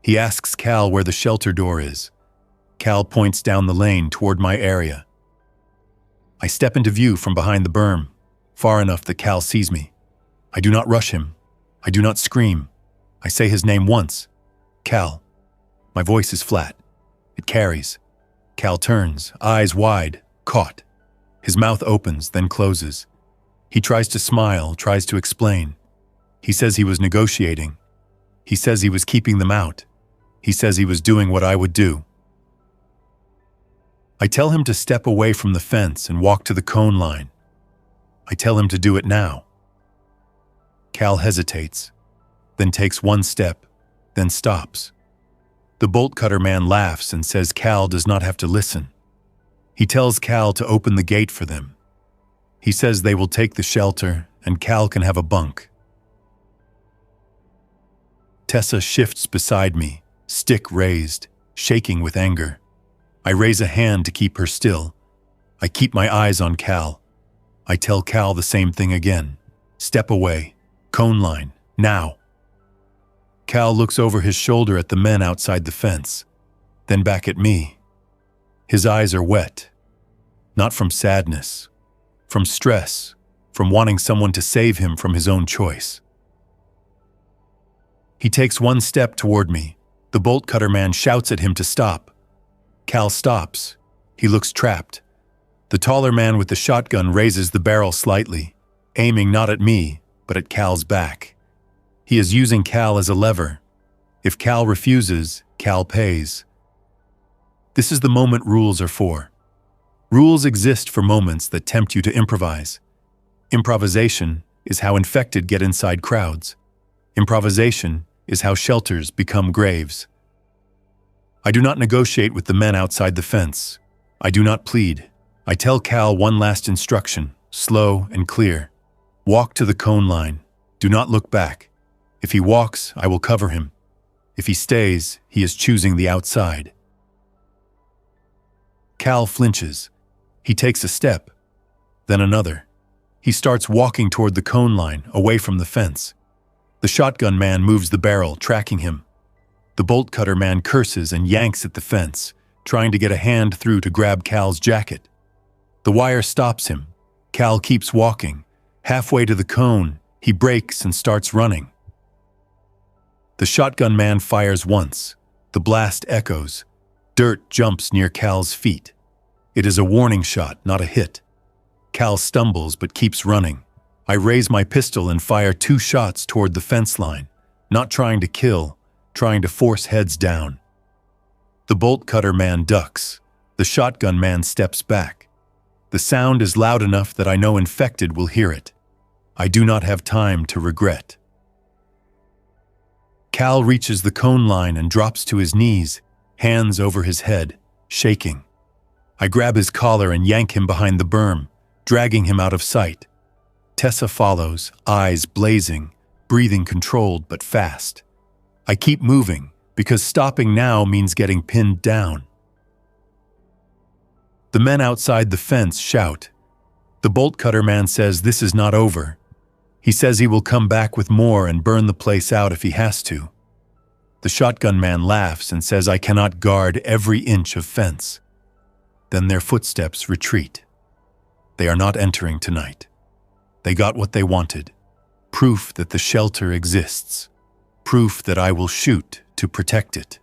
He asks Cal where the shelter door is. Cal points down the lane toward my area. I step into view from behind the berm, far enough that Cal sees me. I do not rush him. I do not scream. I say his name once. Cal. My voice is flat. It carries. Cal turns, eyes wide, caught. His mouth opens, then closes. He tries to smile, tries to explain. He says he was negotiating. He says he was keeping them out. He says he was doing what I would do. I tell him to step away from the fence and walk to the cone line. I tell him to do it now. Cal hesitates, then takes one step, then stops. The bolt cutter man laughs and says Cal does not have to listen. He tells Cal to open the gate for them. He says they will take the shelter and Cal can have a bunk. Tessa shifts beside me, stick raised, shaking with anger. I raise a hand to keep her still. I keep my eyes on Cal. I tell Cal the same thing again. Step away. Cone line. Now. Cal looks over his shoulder at the men outside the fence, then back at me. His eyes are wet. Not from sadness. From stress. From wanting someone to save him from his own choice. He takes one step toward me. The bolt cutter man shouts at him to stop. Cal stops. He looks trapped. The taller man with the shotgun raises the barrel slightly, aiming not at me, but at Cal's back. He is using Cal as a lever, If Cal refuses, Cal pays. This is the moment rules are for. Rules exist for moments that tempt you to improvise. Improvisation is how infected get inside crowds. Improvisation is how shelters become graves. I do not negotiate with the men outside the fence. I do not plead. I tell Cal one last instruction, slow and clear. Walk to the cone line. Do not look back. If he walks, I will cover him. If he stays, he is choosing the outside. Cal flinches. He takes a step, then another. He starts walking toward the cone line, away from the fence. The shotgun man moves the barrel, tracking him. The bolt cutter man curses and yanks at the fence, trying to get a hand through to grab Cal's jacket. The wire stops him. Cal keeps walking. Halfway to the cone, he breaks and starts running. The shotgun man fires once. The blast echoes. Dirt jumps near Cal's feet. It is a warning shot, not a hit. Cal stumbles but keeps running. I raise my pistol and fire 2 shots toward the fence line, not trying to kill, trying to force heads down. The bolt cutter man ducks. The shotgun man steps back. The sound is loud enough that I know infected will hear it. I do not have time to regret. Cal reaches the cone line and drops to his knees, hands over his head, shaking. I grab his collar and yank him behind the berm, dragging him out of sight. Tessa follows, eyes blazing, breathing controlled but fast. I keep moving, because stopping now means getting pinned down. The men outside the fence shout. The bolt cutter man says this is not over. He says he will come back with more and burn the place out if he has to. The shotgun man laughs and says I cannot guard every inch of fence. Then their footsteps retreat. They are not entering tonight. They got what they wanted. Proof that the shelter exists. Proof that I will shoot to protect it.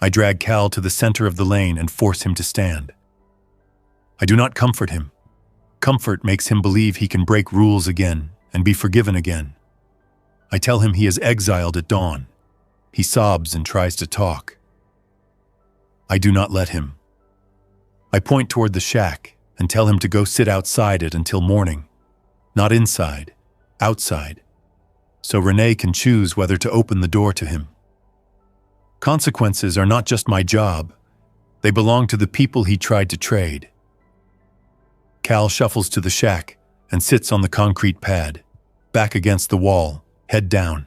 I drag Cal to the center of the lane and force him to stand. I do not comfort him. Comfort makes him believe he can break rules again and be forgiven again. I tell him he is exiled at dawn. He sobs and tries to talk. I do not let him. I point toward the shack and tell him to go sit outside it until morning. Not inside, outside. So Renee can choose whether to open the door to him. Consequences are not just my job. They belong to the people he tried to trade. Cal shuffles to the shack and sits on the concrete pad, back against the wall, head down.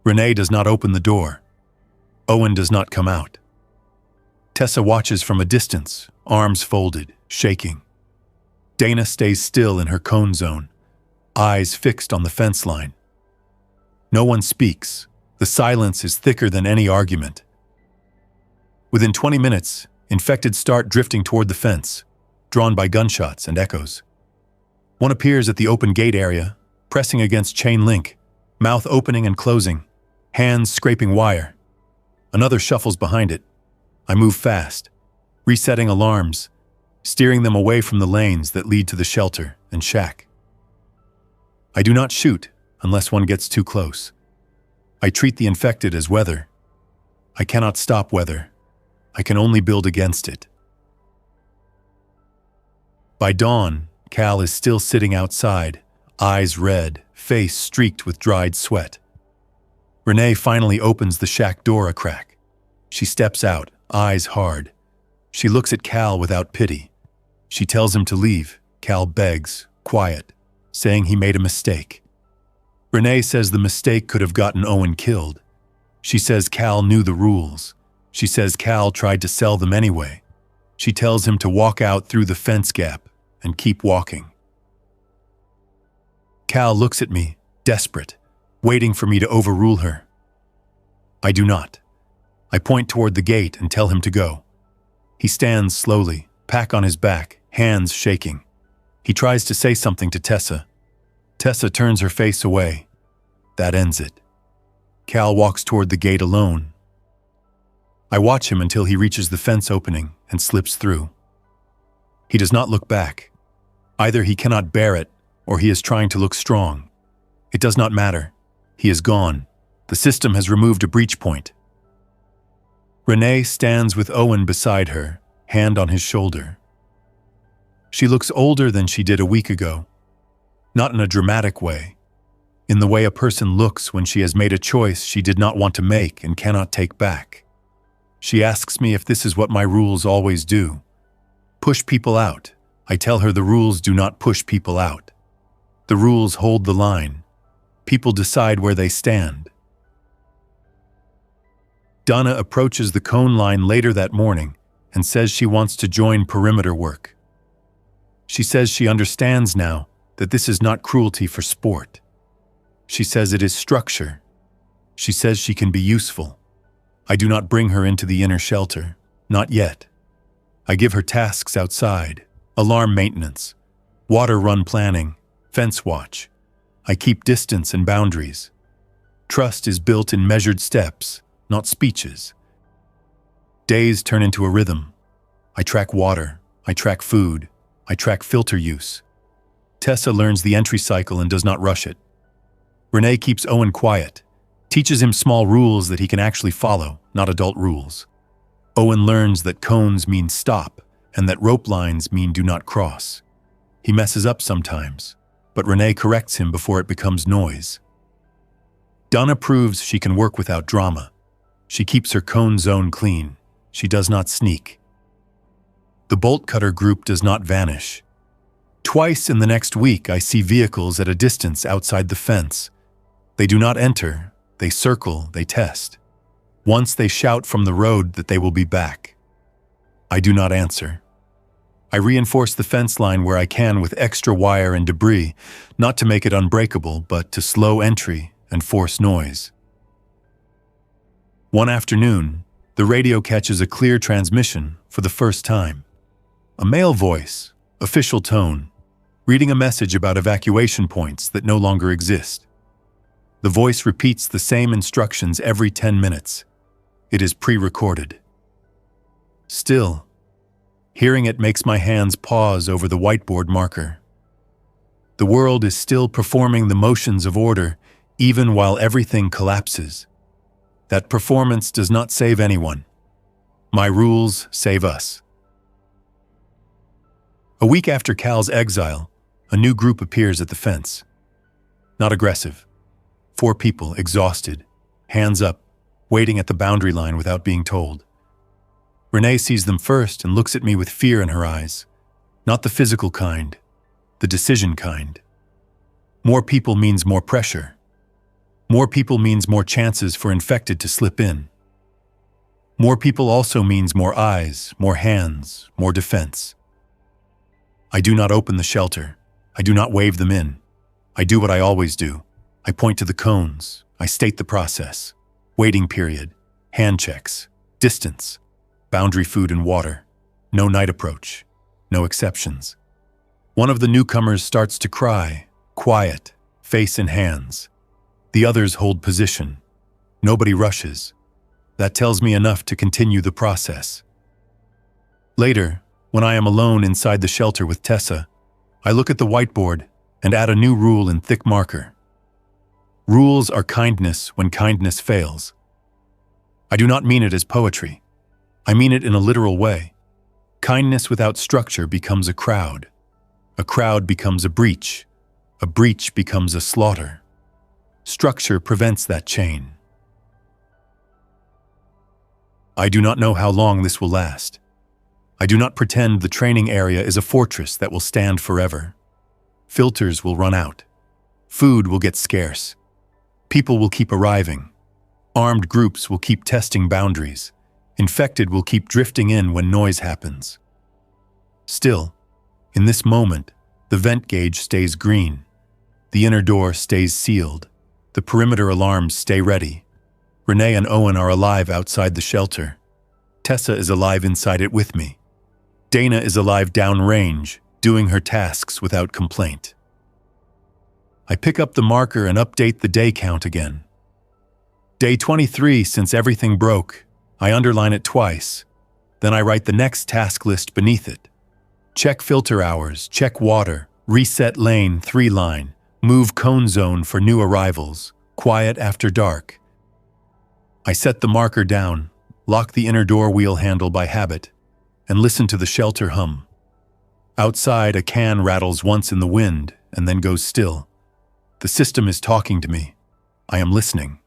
Renee does not open the door. Owen does not come out. Tessa watches from a distance, arms folded, shaking. Dana stays still in her cone zone, eyes fixed on the fence line. No one speaks. The silence is thicker than any argument. Within 20 minutes, infected start drifting toward the fence, drawn by gunshots and echoes. One appears at the open gate area, pressing against chain link, mouth opening and closing, hands scraping wire. Another shuffles behind it. I move fast, resetting alarms, steering them away from the lanes that lead to the shelter and shack. I do not shoot unless one gets too close. I treat the infected as weather. I cannot stop weather. I can only build against it. By dawn, Cal is still sitting outside, eyes red, face streaked with dried sweat. Renee finally opens the shack door a crack. She steps out, eyes hard. She looks at Cal without pity. She tells him to leave. Cal begs, quiet, saying he made a mistake. Renee says the mistake could have gotten Owen killed. She says Cal knew the rules. She says Cal tried to sell them anyway. She tells him to walk out through the fence gap and keep walking. Cal looks at me, desperate, waiting for me to overrule her. I do not. I point toward the gate and tell him to go. He stands slowly, pack on his back, hands shaking. He tries to say something to Tessa. Tessa turns her face away. That ends it. Cal walks toward the gate alone. I watch him until he reaches the fence opening and slips through. He does not look back. Either he cannot bear it, or he is trying to look strong. It does not matter. He is gone. The system has removed a breach point. Renee stands with Owen beside her, hand on his shoulder. She looks older than she did a week ago. Not in a dramatic way. In the way a person looks when she has made a choice she did not want to make and cannot take back. She asks me if this is what my rules always do. Push people out. I tell her the rules do not push people out. The rules hold the line. People decide where they stand. Donna approaches the cone line later that morning and says she wants to join perimeter work. She says she understands now that this is not cruelty for sport. She says it is structure. She says she can be useful. I do not bring her into the inner shelter, not yet. I give her tasks outside, alarm maintenance, water run planning, fence watch. I keep distance and boundaries. Trust is built in measured steps, not speeches. Days turn into a rhythm. I track water, I track food, I track filter use. Tessa learns the entry cycle and does not rush it. Renee keeps Owen quiet, teaches him small rules that he can actually follow, not adult rules. Owen learns that cones mean stop and that rope lines mean do not cross. He messes up sometimes, but Renee corrects him before it becomes noise. Donna proves she can work without drama. She keeps her cone zone clean. She does not sneak. The bolt cutter group does not vanish. Twice in the next week I see vehicles at a distance outside the fence. They do not enter, they circle, they test. Once they shout from the road that they will be back. I do not answer. I reinforce the fence line where I can with extra wire and debris, not to make it unbreakable, but to slow entry and force noise. One afternoon, the radio catches a clear transmission for the first time. A male voice, official tone, reading a message about evacuation points that no longer exist. The voice repeats the same instructions every 10 minutes. It is pre-recorded. Still, hearing it makes my hands pause over the whiteboard marker. The world is still performing the motions of order, even while everything collapses. That performance does not save anyone. My rules save us. A week after Cal's exile, a new group appears at the fence. Not aggressive. 4 people, exhausted, hands up, waiting at the boundary line without being told. Renee sees them first and looks at me with fear in her eyes. Not the physical kind, the decision kind. More people means more pressure. More people means more chances for infected to slip in. More people also means more eyes, more hands, more defense. I do not open the shelter. I do not wave them in. I do what I always do. I point to the cones. I state the process. Waiting period. Hand checks. Distance. Boundary food and water. No night approach. No exceptions. One of the newcomers starts to cry. Quiet. Face in hands. The others hold position. Nobody rushes. That tells me enough to continue the process. Later, when I am alone inside the shelter with Tessa, I look at the whiteboard and add a new rule in thick marker. Rules are kindness when kindness fails. I do not mean it as poetry. I mean it in a literal way. Kindness without structure becomes a crowd. A crowd becomes a breach. A breach becomes a slaughter. Structure prevents that chain. I do not know how long this will last. I do not pretend the training area is a fortress that will stand forever. Filters will run out. Food will get scarce. People will keep arriving. Armed groups will keep testing boundaries. Infected will keep drifting in when noise happens. Still, in this moment, the vent gauge stays green. The inner door stays sealed. The perimeter alarms stay ready. Renee and Owen are alive outside the shelter. Tessa is alive inside it with me. Dana is alive downrange, doing her tasks without complaint. I pick up the marker and update the day count again. Day 23 since everything broke. I underline it twice. Then I write the next task list beneath it. Check filter hours, check water, reset lane 3 line, move cone zone for new arrivals, Quiet after dark. I set the marker down, lock the inner door wheel handle by habit, and listen to the shelter hum. Outside, a can rattles once in the wind and then goes still. The system is talking to me. I am listening.